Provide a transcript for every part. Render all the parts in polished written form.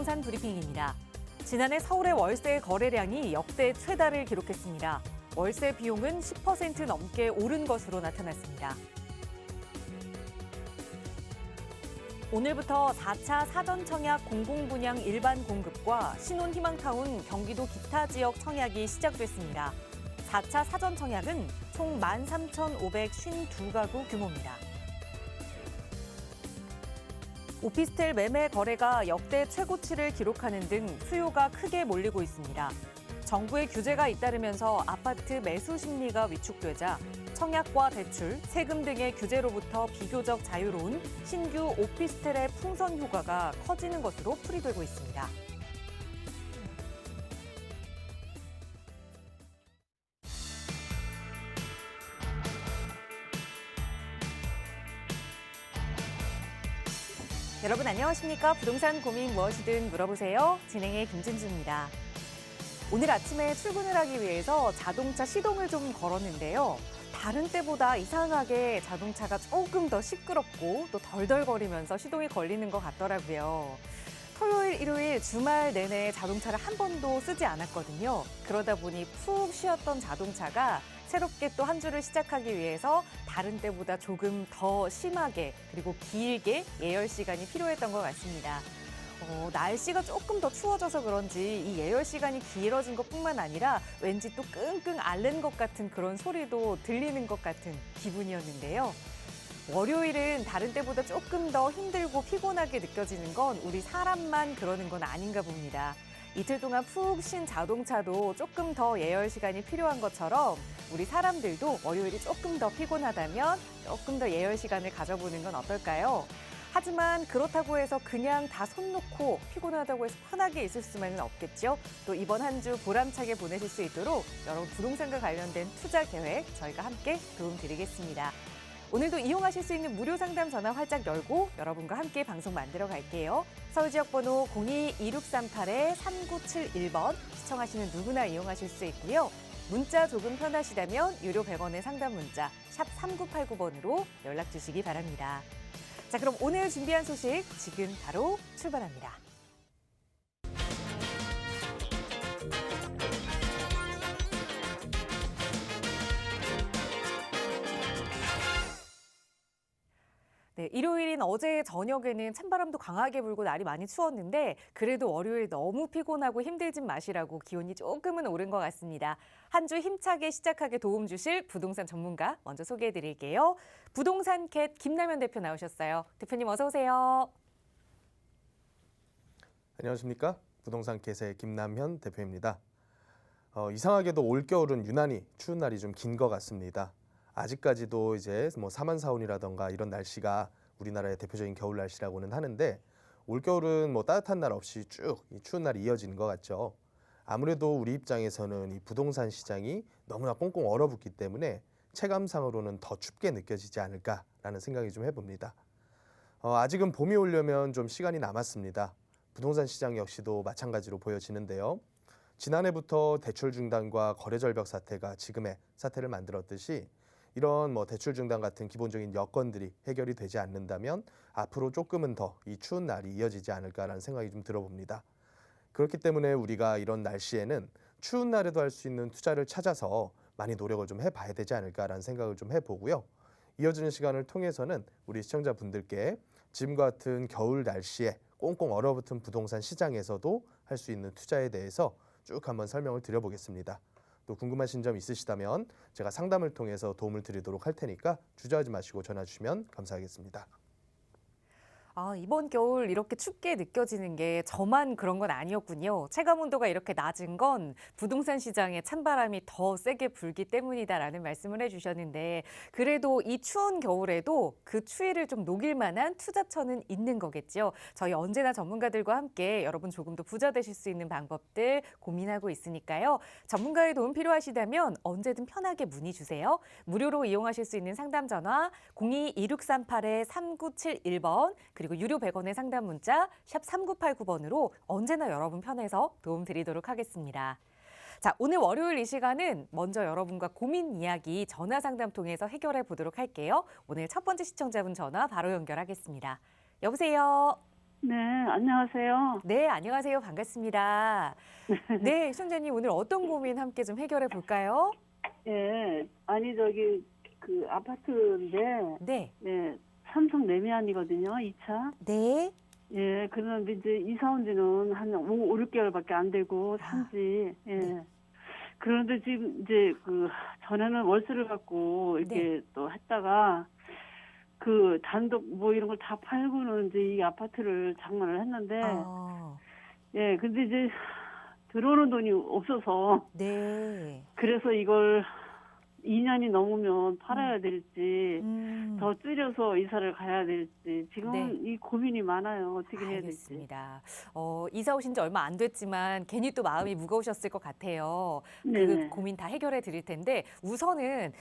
부동산 브리핑입니다. 지난해 서울의 월세 거래량이 역대 최다를 기록했습니다. 월세 비용은 10% 넘게 오른 것으로 나타났습니다. 오늘부터 4차 사전청약 공공분양 일반 공급과 신혼희망타운 경기도 기타 지역 청약이 시작됐습니다. 4차 사전청약은 총 13,552가구 규모입니다. 오피스텔 매매 거래가 역대 최고치를 기록하는 등 수요가 크게 몰리고 있습니다. 정부의 규제가 잇따르면서 아파트 매수 심리가 위축되자 청약과 대출, 세금 등의 규제로부터 비교적 자유로운 신규 오피스텔의 풍선 효과가 커지는 것으로 풀이되고 있습니다. 여러분 안녕하십니까? 부동산 고민 무엇이든 물어보세요. 진행의 김진주입니다. 오늘 아침에 출근을 하기 위해서 자동차 시동을 좀 걸었는데요. 다른 때보다 이상하게 자동차가 조금 더 시끄럽고 또 덜덜거리면서 시동이 걸리는 것 같더라고요. 토요일, 일요일 주말 내내 자동차를 한 번도 쓰지 않았거든요. 그러다 보니 푹 쉬었던 자동차가 새롭게 또 한 주를 시작하기 위해서 다른 때보다 조금 더 심하게 그리고 길게 예열 시간이 필요했던 것 같습니다. 날씨가 조금 더 추워져서 그런지 이 예열 시간이 길어진 것뿐만 아니라 왠지 또 끙끙 앓는 것 같은 그런 소리도 들리는 것 같은 기분이었는데요. 월요일은 다른 때보다 조금 더 힘들고 피곤하게 느껴지는 건 우리 사람만 그러는 건 아닌가 봅니다. 이틀 동안 푹 쉰 자동차도 조금 더 예열 시간이 필요한 것처럼 우리 사람들도 월요일이 조금 더 피곤하다면 조금 더 예열 시간을 가져보는 건 어떨까요? 하지만 그렇다고 해서 그냥 다 손 놓고 피곤하다고 해서 편하게 있을 수만은 없겠죠. 또 이번 한 주 보람차게 보내실 수 있도록 여러분 부동산과 관련된 투자 계획 저희가 함께 도움드리겠습니다. 오늘도 이용하실 수 있는 무료 상담 전화 활짝 열고 여러분과 함께 방송 만들어 갈게요. 서울 지역 번호 02-2638-3971번 시청하시는 누구나 이용하실 수 있고요. 문자 조금 편하시다면 유료 100원의 상담 문자 샵 3989번으로 연락 주시기 바랍니다. 자, 그럼 오늘 준비한 소식 지금 바로 출발합니다. 네, 일요일인 어제 저녁에는 찬바람도 강하게 불고 날이 많이 추웠는데 그래도 월요일 너무 피곤하고 힘들진 마시라고 기온이 조금은 오른 것 같습니다. 한 주 힘차게 시작하게 도움 주실 부동산 전문가 먼저 소개해 드릴게요. 부동산 캣 김남현 대표 나오셨어요. 대표님 어서 오세요. 안녕하십니까? 부동산 캣의 김남현 대표입니다. 이상하게도 올겨울은 유난히 추운 날이 좀 긴 것 같습니다. 아직까지도 이제 뭐 사만사온이라던가 이런 날씨가 우리나라의 대표적인 겨울 날씨라고는 하는데 올겨울은 뭐 따뜻한 날 없이 쭉 이 추운 날이 이어지는 것 같죠. 아무래도 우리 입장에서는 이 부동산 시장이 너무나 꽁꽁 얼어붙기 때문에 체감상으로는 더 춥게 느껴지지 않을까라는 생각이 좀 해봅니다. 아직은 봄이 오려면 좀 시간이 남았습니다. 부동산 시장 역시도 마찬가지로 보여지는데요. 지난해부터 대출 중단과 거래 절벽 사태가 지금의 사태를 만들었듯이 이런 대출 중단 같은 기본적인 여건들이 해결이 되지 않는다면 앞으로 조금은 더 이 추운 날이 이어지지 않을까라는 생각이 좀 들어봅니다. 그렇기 때문에 우리가 이런 날씨에는 추운 날에도 할 수 있는 투자를 찾아서 많이 노력을 좀 해봐야 되지 않을까라는 생각을 좀 해보고요. 이어지는 시간을 통해서는 우리 시청자분들께 지금과 같은 겨울 날씨에 꽁꽁 얼어붙은 부동산 시장에서도 할 수 있는 투자에 대해서 쭉 한번 설명을 드려보겠습니다. 또 궁금하신 점 있으시다면 제가 상담을 통해서 도움을 드리도록 할 테니까 주저하지 마시고 전화 주시면 감사하겠습니다. 이번 겨울 이렇게 춥게 느껴지는 게 저만 그런 건 아니었군요. 체감 온도가 이렇게 낮은 건 부동산 시장에 찬바람이 더 세게 불기 때문이다라는 말씀을 해주셨는데 그래도 이 추운 겨울에도 그 추위를 좀 녹일 만한 투자처는 있는 거겠죠. 저희 언제나 전문가들과 함께 여러분 조금 더 부자 되실 수 있는 방법들 고민하고 있으니까요. 전문가의 도움 필요하시다면 언제든 편하게 문의 주세요. 무료로 이용하실 수 있는 상담 전화 02-2638-3971번 그리고 유료 100원의 상담 문자 샵 3989번으로 언제나 여러분 편에서 도움 드리도록 하겠습니다. 자, 오늘 월요일 이 시간은 먼저 여러분과 고민 이야기 전화 상담 통해서 해결해 보도록 할게요. 오늘 첫 번째 시청자분 전화 바로 연결하겠습니다. 여보세요? 네, 안녕하세요. 네, 안녕하세요. 반갑습니다. 네, 시청자님 오늘 어떤 고민 함께 좀 해결해 볼까요? 예, 아니 저기 그 아파트인데, 네, 예, 삼성 레미안이거든요, 2차. 네. 예, 그런데 이제 이사 온 지는 한 5, 6개월밖에 안 되고 산지. 예. 네. 그런데 지금 이제 그 전에는 월세를 갖고 이렇게 또 했다가 그 단독 뭐 이런 걸 다 팔고는 이제 이 아파트를 장만을 했는데, 아, 예, 근데 이제 들어오는 돈이 없어서 네. 그래서 이걸 2년이 넘으면 팔아야 될지 더 음, 줄여서 이사를 가야 될지 지금은 네. 이 고민이 많아요. 어떻게 해야 될지. 알겠습니다. 이사 오신 지 얼마 안 됐지만 괜히 또 마음이 무거우셨을 것 같아요. 그 네네. 고민 다 해결해 드릴 텐데 우선은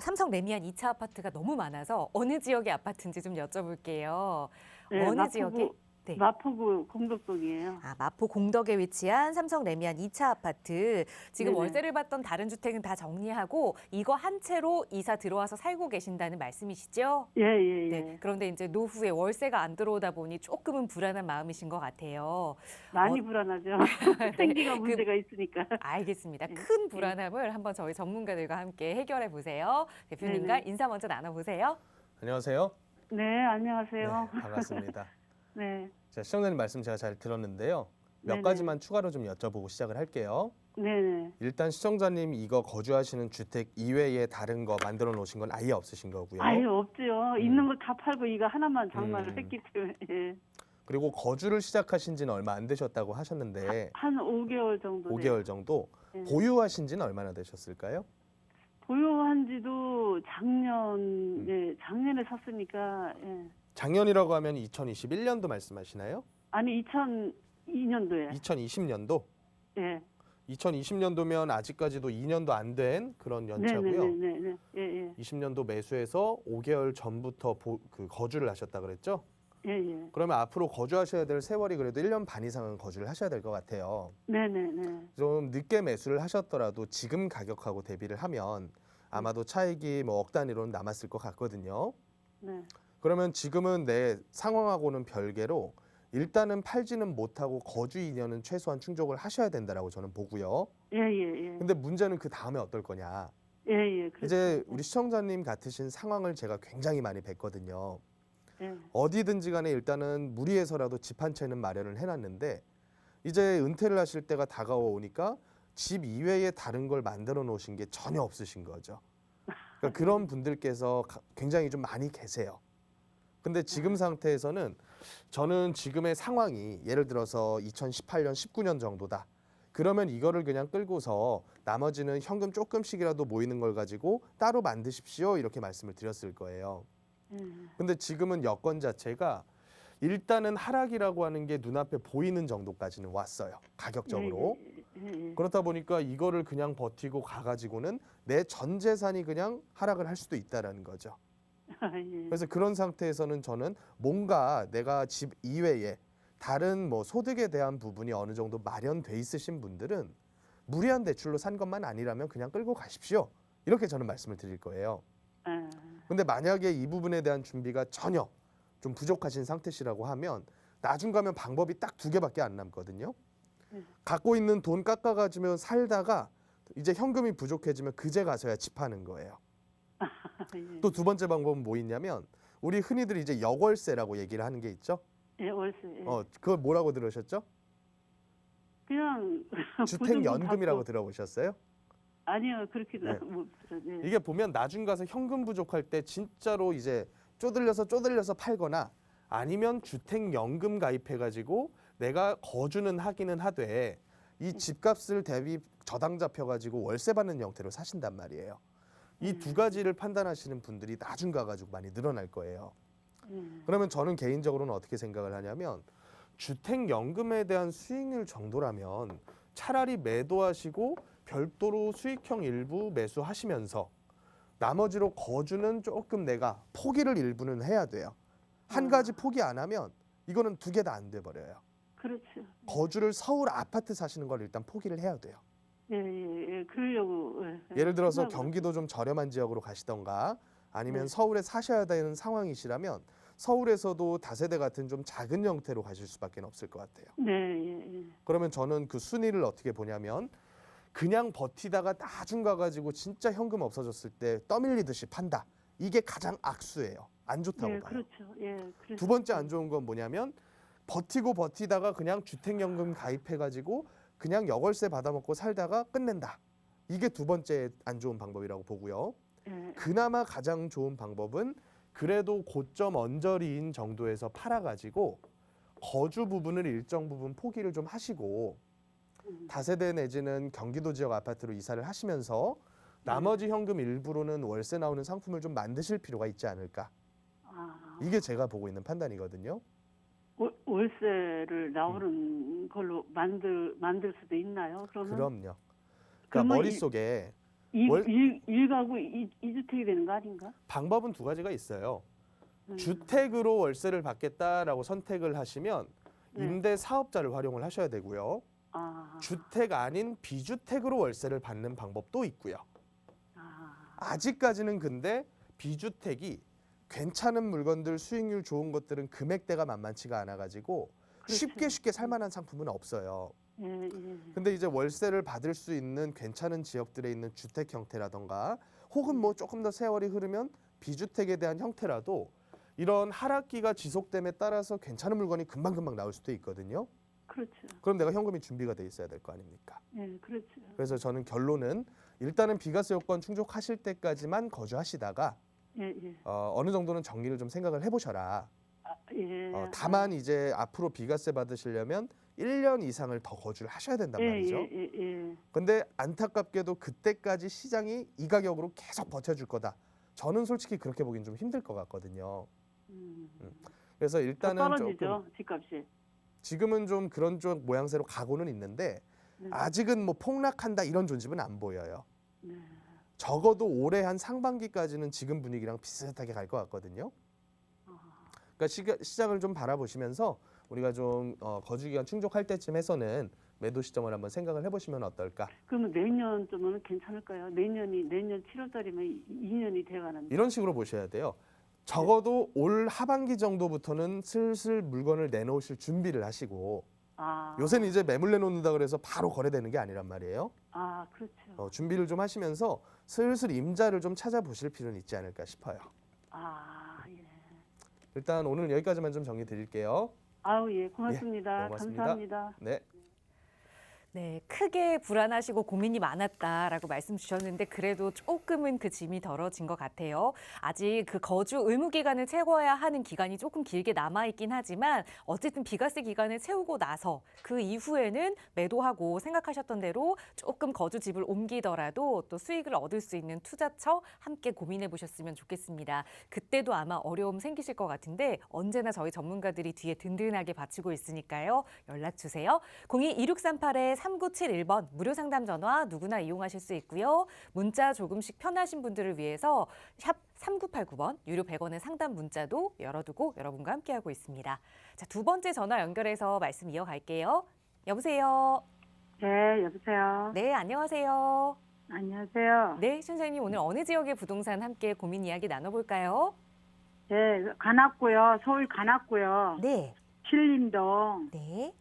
삼성 레미안 2차 아파트가 너무 많아서 어느 지역의 아파트인지 좀 여쭤볼게요. 네, 어느 지역에? 네. 마포구 공덕동이에요. 아, 마포 공덕에 위치한 삼성 레미안 2차 아파트. 지금 네네. 월세를 받던 다른 주택은 다 정리하고 이거 한 채로 이사 들어와서 살고 계신다는 말씀이시죠? 예, 예, 예. 네. 그런데 이제 노후에 월세가 안 들어오다 보니 조금은 불안한 마음이신 것 같아요. 많이 어, 불안하죠. 네. 생기가 그 문제가 있으니까. 알겠습니다. 예, 큰 예. 불안함을 한번 저희 전문가들과 함께 해결해 보세요. 대표님과 네네. 인사 먼저 나눠보세요. 안녕하세요. 네, 네, 안녕하세요. 반갑습니다. 네, 자, 시청자님 말씀 제가 잘 들었는데요. 몇 네네. 가지만 추가로 좀 여쭤보고 시작을 할게요. 네네. 일단 시청자님 이거 거주하시는 주택 이외에 다른 거 만들어 놓으신 건 아예 없으신 거고요. 아예 없죠. 있는 걸 다 팔고 이거 하나만 장만을 음. 했기 때문에. 예. 그리고 거주를 시작하신 지는 얼마 안 되셨다고 하셨는데 한 5개월 정도. 5개월 정도 예. 보유하신 지는 얼마나 되셨을까요? 보유한 지도 작년에 샀으니까, 예. 작년이라고 하면 2021년도 말씀하시나요? 아니, 2002년도에. 2020년도? 예. 2020년도면 아직까지도 2년도 안 된 그런 연차고요. 네네네네. 예, 예. 20년도 매수해서 5개월 전부터 그 거주를 하셨다 그랬죠? 예, 예. 그러면 앞으로 거주하셔야 될 세월이 그래도 1년 반 이상은 거주를 하셔야 될 것 같아요. 네네네. 좀 늦게 매수를 하셨더라도 지금 가격하고 대비를 하면 아마도 차익이 뭐 억 단위로는 남았을 것 같거든요. 네. 그러면 지금은 내 상황하고는 별개로 일단은 팔지는 못하고 거주 2년은 최소한 충족을 하셔야 된다라고 저는 보고요. 예, 예, 예. 근데 문제는 그 다음에 어떨 거냐. 예, 예. 그렇죠. 이제 우리 시청자님 같으신 상황을 제가 굉장히 많이 뵀거든요. 예. 어디든지 간에 일단은 무리해서라도 집 한 채는 마련을 해놨는데 이제 은퇴를 하실 때가 다가오니까 집 이외에 다른 걸 만들어 놓으신 게 전혀 없으신 거죠. 그러니까 그런 분들께서 굉장히 좀 많이 계세요. 근데 지금 상태에서는 저는 지금의 상황이 예를 들어서 2018년, 19년 정도다. 그러면 이거를 그냥 끌고서 나머지는 현금 조금씩이라도 모이는 걸 가지고 따로 만드십시오. 이렇게 말씀을 드렸을 거예요. 예. 근데 지금은 여건 자체가 일단은 하락이라고 하는 게 눈앞에 보이는 정도까지는 왔어요. 가격적으로. 예, 예. 그렇다 보니까 이거를 그냥 버티고 가가지고는 내 전 재산이 그냥 하락을 할 수도 있다라는 거죠. 아, 예. 그래서 그런 상태에서는 저는 뭔가 내가 집 이외에 다른 뭐 소득에 대한 부분이 어느 정도 마련돼 있으신 분들은 무리한 대출로 산 것만 아니라면 그냥 끌고 가십시오. 이렇게 저는 말씀을 드릴 거예요. 아, 근데 만약에 이 부분에 대한 준비가 전혀 좀 부족하신 상태시라고 하면 나중 가면 방법이 딱 2개밖에 안 남거든요. 갖고 있는 돈 깎아가지고 살다가 이제 현금이 부족해지면 그제 가서야 집 하는 거예요. 예. 또 2번째 방법은 뭐 있냐면 우리 흔히들 이제 역월세라고 얘기를 하는 게 있죠. 예, 월세. 예. 그걸 뭐라고 들으셨죠? 그냥 주택연금이라고 받고. 들어보셨어요? 아니요, 그렇게도 네. 못 들어요. 예. 이게 보면 나중 가서 현금 부족할 때 진짜로 이제 쪼들려서 팔거나 아니면 주택연금 가입해가지고 내가 거주는 하기는 하되 이 집값을 대비 저당 잡혀가지고 월세 받는 형태로 사신단 말이에요. 이 2가지를 판단하시는 분들이 나중 가가지고 많이 늘어날 거예요. 그러면 저는 개인적으로는 어떻게 생각을 하냐면 주택연금에 대한 수익률 정도라면 차라리 매도하시고 별도로 수익형 일부 매수하시면서 나머지로 거주는 조금 내가 포기를 일부는 해야 돼요. 한 가지 포기 안 하면 이거는 2개 다 안 돼 버려요. 그렇죠. 거주를 서울 아파트 사시는 걸 일단 포기를 해야 돼요. 예, 예, 예. 그러려고. 예. 예를 들어서 생각을 경기도 좀 저렴한 지역으로 가시던가 아니면 네. 서울에 사셔야 되는 상황이시라면 서울에서도 다세대 같은 좀 작은 형태로 가실 수밖에 없을 것 같아요. 네, 예, 예. 그러면 저는 그 순위를 어떻게 보냐면 그냥 버티다가 나중 가가지고 진짜 현금 없어졌을 때 떠밀리듯이 판다. 이게 가장 악수예요. 안 좋다고 네, 봐요. 그렇죠. 예, 그래서 두 번째 안 좋은 건 뭐냐면 버티다가 그냥 주택연금 가입해가지고 그냥 여월세 받아먹고 살다가 끝낸다. 이게 두 번째 안 좋은 방법이라고 보고요. 예, 그나마 가장 좋은 방법은 그래도 고점 언저리인 정도에서 팔아가지고 거주 부분을 일정 부분 포기를 좀 하시고 다세대 내지는 경기도 지역 아파트로 이사를 하시면서 나머지 현금 일부로는 월세 나오는 상품을 좀 만드실 필요가 있지 않을까. 아, 이게 제가 보고 있는 판단이거든요. 월세를 나오는 걸로 만들 수도 있나요? 그러면 그럼요. 그러니까 그러면 머릿속에 일, 월- 일가구 이주택이 되는 거 아닌가? 방법은 두 가지가 있어요. 음. 주택으로 월세를 받겠다라고 선택을 하시면 네. 임대 사업자를 활용을 하셔야 되고요. 아, 주택 아닌 비주택으로 월세를 받는 방법도 있고요. 아, 아직까지는 근데 비주택이 괜찮은 물건들 수익률 좋은 것들은 금액대가 만만치가 않아가지고 그렇죠. 쉽게 살만한 상품은 없어요. 예, 예. 근데 이제 월세를 받을 수 있는 괜찮은 지역들에 있는 주택 형태라던가 혹은 뭐 조금 더 세월이 흐르면 비주택에 대한 형태라도 이런 하락기가 지속됨에 따라서 괜찮은 물건이 금방금방 나올 수도 있거든요. 그렇죠. 그럼 내가 현금이 준비가 돼 있어야 될 거 아닙니까? 예, 그렇죠. 그래서 저는 결론은 일단은 비과세 요건 충족하실 때까지만 거주하시다가 예, 예. 어느 정도는 정리를 좀 생각을 해보셔라. 아, 예. 다만 이제 앞으로 비과세 받으시려면 1년 이상을 더 거주를 하셔야 된단 말이죠. 예, 예. 근데 안타깝게도 그때까지 시장이 이 가격으로 계속 버텨줄 거다. 저는 솔직히 그렇게 보기엔 좀 힘들 것 같거든요. 그래서 더 일단은 떨어지죠, 조금 집값이. 지금은 좀 그런 쪽 모양새로 가고는 있는데 네. 아직은 뭐 폭락한다 이런 존집은 안 보여요. 네. 적어도 올해 한 상반기까지는 지금 분위기랑 비슷하게 갈 것 같거든요. 그러니까 시장을 좀 바라보시면서 우리가 좀 거주 기간 충족할 때쯤 해서는 매도 시점을 한번 생각을 해보시면 어떨까. 그러면 내년쯤은 괜찮을까요? 내년 7월달이면 2년이 돼가는데. 이런 식으로 보셔야 돼요. 적어도 올 하반기 정도부터는 슬슬 물건을 내놓으실 준비를 하시고 아, 요새는 이제 매물 내놓는다 그래서 바로 거래되는 게 아니란 말이에요. 아, 그렇죠. 준비를 좀 하시면서 슬슬 임자를 좀 찾아보실 필요는 있지 않을까 싶어요. 아, 예. 일단 오늘 여기까지만 좀 정리 드릴게요. 아우, 예, 고맙습니다. 예, 고맙습니다. 감사합니다. 네. 네, 크게 불안하시고 고민이 많았다라고 말씀 주셨는데 그래도 조금은 그 짐이 덜어진 것 같아요. 아직 그 거주 의무 기간을 채워야 하는 기간이 조금 길게 남아있긴 하지만 어쨌든 비과세 기간을 채우고 나서 그 이후에는 매도하고 생각하셨던 대로 조금 거주집을 옮기더라도 또 수익을 얻을 수 있는 투자처 함께 고민해 보셨으면 좋겠습니다. 그때도 아마 어려움 생기실 것 같은데 언제나 저희 전문가들이 뒤에 든든하게 받치고 있으니까요. 연락 주세요. 02-2638-3971번 무료 상담 전화 누구나 이용하실 수 있고요. 문자 조금씩 편하신 분들을 위해서 샵 3989번 유료 100원의 상담 문자도 열어두고 여러분과 함께하고 있습니다. 자, 두 번째 전화 연결해서 말씀 이어갈게요. 여보세요. 네, 여보세요. 네, 안녕하세요. 안녕하세요. 네, 선생님 오늘 어느 지역의 부동산 함께 고민 이야기 나눠볼까요? 네, 관악구요. 서울 관악구요. 네. 신림동 네.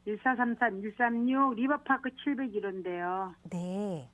1433136 리버파크 701호인데요. 네.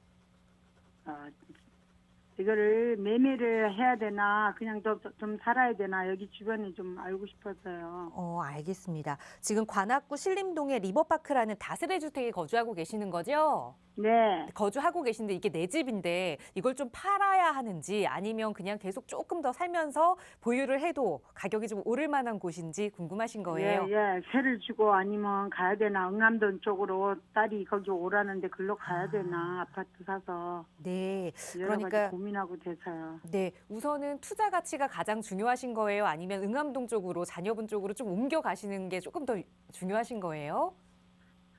이거를 매매를 해야 되나 그냥 좀 살아야 되나 여기 주변에 좀 알고 싶어서요. 알겠습니다. 지금 관악구 신림동의 리버파크라는 다세대 주택에 거주하고 계시는 거죠? 네. 거주하고 계신데 이게 내 집인데 이걸 좀 팔아야 하는지 아니면 그냥 계속 조금 더 살면서 보유를 해도 가격이 좀 오를 만한 곳인지 궁금하신 거예요. 예, 세를 주고 아니면 가야 되나 응암동 쪽으로 딸이 거기 오라는데 글로 가야 되나 아파트 사서 네. 여러 그러니까 가지 고민하고 돼서요. 네, 우선은 투자 가치가 가장 중요하신 거예요? 아니면 응암동 쪽으로 자녀분 쪽으로 좀 옮겨 가시는 게 조금 더 중요하신 거예요?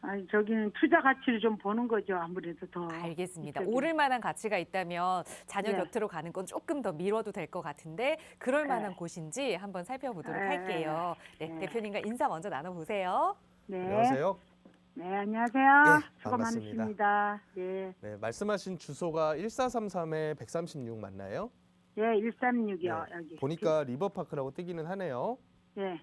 아니 저기는 투자 가치를 좀 보는 거죠. 아무래도 더. 알겠습니다. 이쪽이. 오를 만한 가치가 있다면 자녀 네. 곁으로 가는 건 조금 더 미뤄도 될 것 같은데 그럴 네. 만한 곳인지 한번 살펴보도록 네. 할게요. 네, 네. 대표님과 인사 먼저 나눠보세요. 네. 안녕하세요. 네, 안녕하세요. 예, 수고 반갑습니다. 많으십니다. 네. 네, 말씀하신 주소가 1433에 136 맞나요? 예, 136이요, 네. 여기. 보니까 리버파크라고 뜨기는 하네요. 예.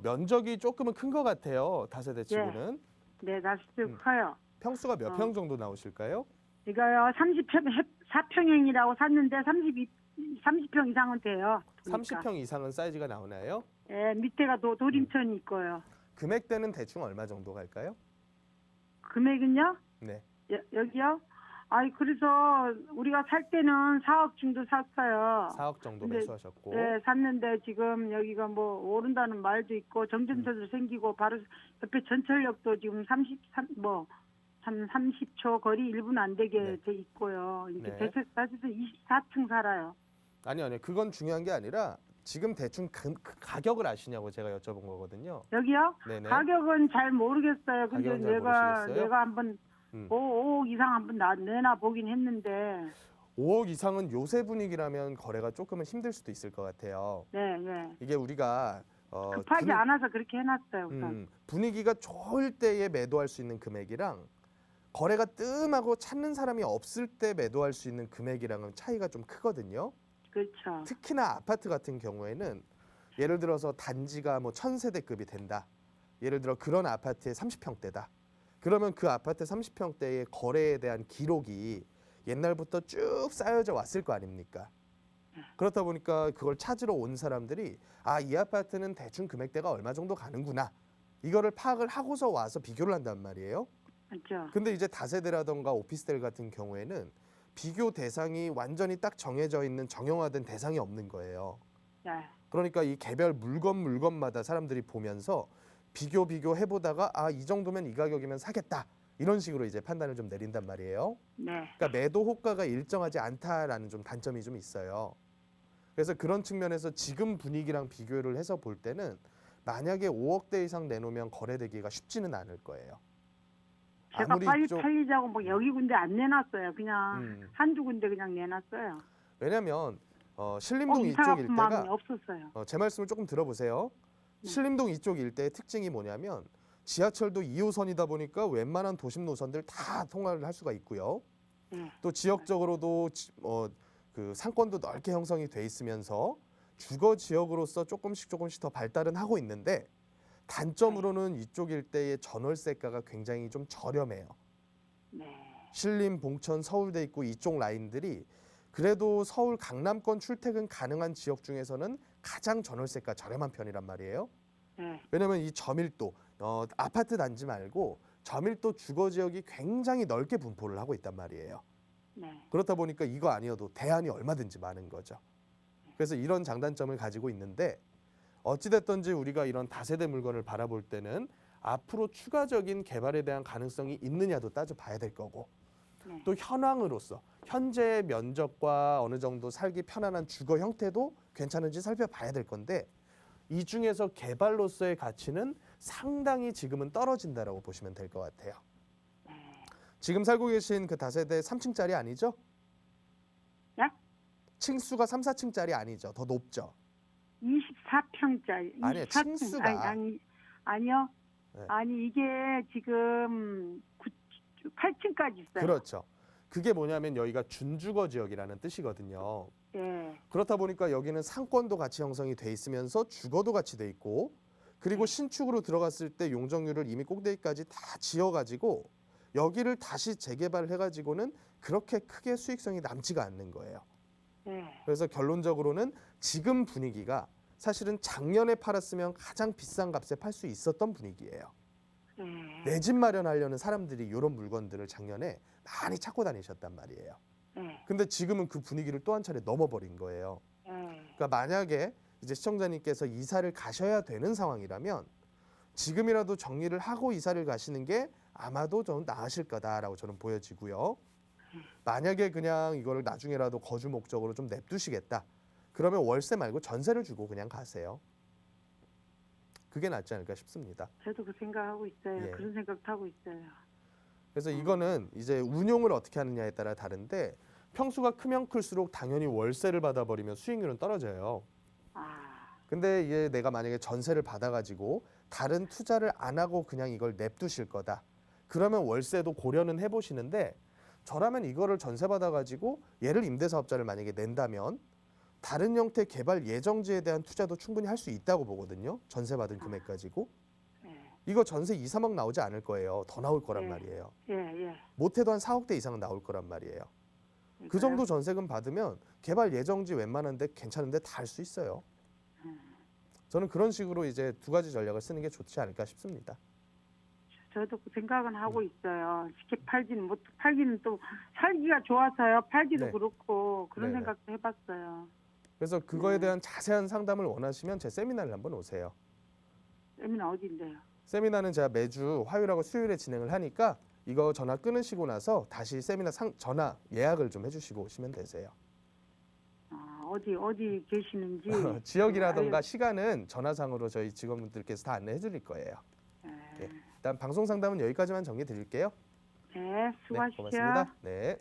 면적이 조금은 큰 것 같아요. 다세대 치고는. 네, 다시도 음. 커요. 평수가 몇 평 정도 나오실까요? 이거요, 4평형이라고 샀는데 30평 이상은 돼요. 보니까. 30평 이상은 사이즈가 나오나요? 예, 밑에가 도림천이 있고요. 금액대는 대충 얼마 정도 갈까요? 금액은요? 네. 여기요? 아이, 그래서 우리가 살 때는 4억 정도 샀어요. 4억 정도 근데, 매수하셨고. 네, 샀는데 지금 여기가 뭐 오른다는 말도 있고 정전소도 생기고 바로 옆에 전철역도 지금 30초 거리 1분 안 되게 네. 돼 있고요. 이렇게 네. 다시 24층 살아요. 아니요. 그건 중요한 게 아니라 지금 대충 그 가격을 아시냐고 제가 여쭤본 거거든요. 여기요? 네네. 가격은 잘 모르겠어요. 근데 가격은 잘 모르시겠어요? 내가 한번 5억 이상 한번 내놔 보긴 했는데 5억 이상은 요새 분위기라면 거래가 조금은 힘들 수도 있을 것 같아요. 네, 네. 이게 우리가 급하지 않아서 그렇게 해놨어요. 우선. 분위기가 좋을 때에 매도할 수 있는 금액이랑 거래가 뜸하고 찾는 사람이 없을 때 매도할 수 있는 금액이랑은 차이가 좀 크거든요. 그렇죠. 특히나 아파트 같은 경우에는 예를 들어서 단지가 뭐 1000세대급이 된다. 예를 들어 그런 아파트의 30평대다. 그러면 그 아파트 30평대의 거래에 대한 기록이 옛날부터 쭉 쌓여져 왔을 거 아닙니까? 그렇다 보니까 그걸 찾으러 온 사람들이 이 아파트는 대충 금액대가 얼마 정도 가는구나. 이거를 파악을 하고서 와서 비교를 한단 말이에요. 맞죠. 근데 이제 다세대라던가 오피스텔 같은 경우에는 비교 대상이 완전히 딱 정해져 있는 정형화된 대상이 없는 거예요. 네. 그러니까 이 개별 물건마다 사람들이 보면서 비교 해보다가 이 정도면 이 가격이면 사겠다. 이런 식으로 이제 판단을 좀 내린단 말이에요. 네. 그러니까 매도 호가가 일정하지 않다라는 좀 단점이 좀 있어요. 그래서 그런 측면에서 지금 분위기랑 비교를 해서 볼 때는 만약에 5억대 이상 내놓으면 거래되기가 쉽지는 않을 거예요. 제가 빨리 팔리자고 뭐 여기 군데 안 내놨어요. 그냥 한두 군데 그냥 내놨어요. 왜냐하면 신림동 이사 이쪽 같은 마음이 일대가 없었어요. 제 말씀을 조금 들어보세요. 신림동 이쪽 일대의 특징이 뭐냐면 지하철도 2호선이다 보니까 웬만한 도심 노선들 다 통화를 할 수가 있고요. 네. 또 지역적으로도 그 상권도 넓게 형성이 돼 있으면서 주거 지역으로서 조금씩 더 발달은 하고 있는데 단점으로는 이쪽 일대의 전월세가가 굉장히 좀 저렴해요. 네. 신림, 봉천, 서울대 있고 이쪽 라인들이 그래도 서울 강남권 출퇴근 가능한 지역 중에서는 가장 전월세가 저렴한 편이란 말이에요. 네. 왜냐하면 이 저밀도 아파트 단지 말고 저밀도 주거 지역이 굉장히 넓게 분포를 하고 있단 말이에요. 네. 그렇다 보니까 이거 아니어도 대안이 얼마든지 많은 거죠. 그래서 이런 장단점을 가지고 있는데 어찌됐든지 우리가 이런 다세대 물건을 바라볼 때는 앞으로 추가적인 개발에 대한 가능성이 있느냐도 따져봐야 될 거고 네. 또 현황으로서 현재의 면적과 어느 정도 살기 편안한 주거 형태도 괜찮은지 살펴봐야 될 건데 이 중에서 개발로서의 가치는 상당히 지금은 떨어진다라고 보시면 될 것 같아요. 지금 살고 계신 그 다세대 3층짜리 아니죠? 야? 층수가 3, 4층짜리 아니죠? 더 높죠? 24평짜리. 아니요, 층수가. 아니요. 네. 아니 이게 지금 8층까지 있어요. 그렇죠. 그게 뭐냐면 여기가 준주거 지역이라는 뜻이거든요. 네. 그렇다 보니까 여기는 상권도 같이 형성이 돼 있으면서 주거도 같이 돼 있고 그리고 신축으로 들어갔을 때 용적률을 이미 꼭대기까지 다 지어가지고 여기를 다시 재개발을 해가지고는 그렇게 크게 수익성이 남지가 않는 거예요. 네. 그래서 결론적으로는 지금 분위기가 사실은 작년에 팔았으면 가장 비싼 값에 팔 수 있었던 분위기예요. 내 집 마련하려는 사람들이 이런 물건들을 작년에 많이 찾고 다니셨단 말이에요. 네. 근데 지금은 그 분위기를 또 한 차례 넘어버린 거예요. 그러니까 만약에 이제 시청자님께서 이사를 가셔야 되는 상황이라면 지금이라도 정리를 하고 이사를 가시는 게 아마도 좀 나으실 거다라고 저는 보여지고요. 만약에 그냥 이거를 나중에라도 거주 목적으로 좀 냅두시겠다. 그러면 월세 말고 전세를 주고 그냥 가세요. 그게 낫지 않을까 싶습니다. 저도 그 생각하고 있어요. 예. 그런 생각도 하고 있어요. 그래서 이거는 이제 운용을 어떻게 하느냐에 따라 다른데 평수가 크면 클수록 당연히 월세를 받아버리면 수익률은 떨어져요. 근데 이게 내가 만약에 전세를 받아가지고 다른 투자를 안 하고 그냥 이걸 냅두실 거다. 그러면 월세도 고려는 해보시는데 저라면 이거를 전세 받아가지고 얘를 임대사업자를 만약에 낸다면 다른 형태 개발 예정지에 대한 투자도 충분히 할 수 있다고 보거든요. 전세 받은 금액 가지고. 예. 이거 전세 2, 3억 나오지 않을 거예요. 더 나올 거란 네. 말이에요. 예, 예. 못해도 한 4억대 이상은 나올 거란 말이에요. 그 정도 전세금 받으면 개발 예정지 웬만한데 괜찮은데 다 할 수 있어요. 저는 그런 식으로 이제 두 가지 전략을 쓰는 게 좋지 않을까 싶습니다. 저도 그 생각은 하고 있어요. 쉽게 팔기는 또 살기가 좋아서요. 팔기도 네. 그렇고 그런 네네. 생각도 해봤어요. 그래서 그거에 대한 자세한 상담을 원하시면 제 세미나를 한번 오세요. 세미나 어딘데요? 세미나는 제가 매주 화요일하고 수요일에 진행을 하니까 이거 전화 끊으시고 나서 다시 세미나 전화 예약을 좀 해주시고 오시면 되세요. 어디 계시는지 지역이라던가 시간은 전화상으로 저희 직원분들께서 다 안내해 드릴 거예요. 네. 일단 방송 상담은 여기까지만 정리 드릴게요. 네, 네, 수고하십시오. 고맙습니다. 네.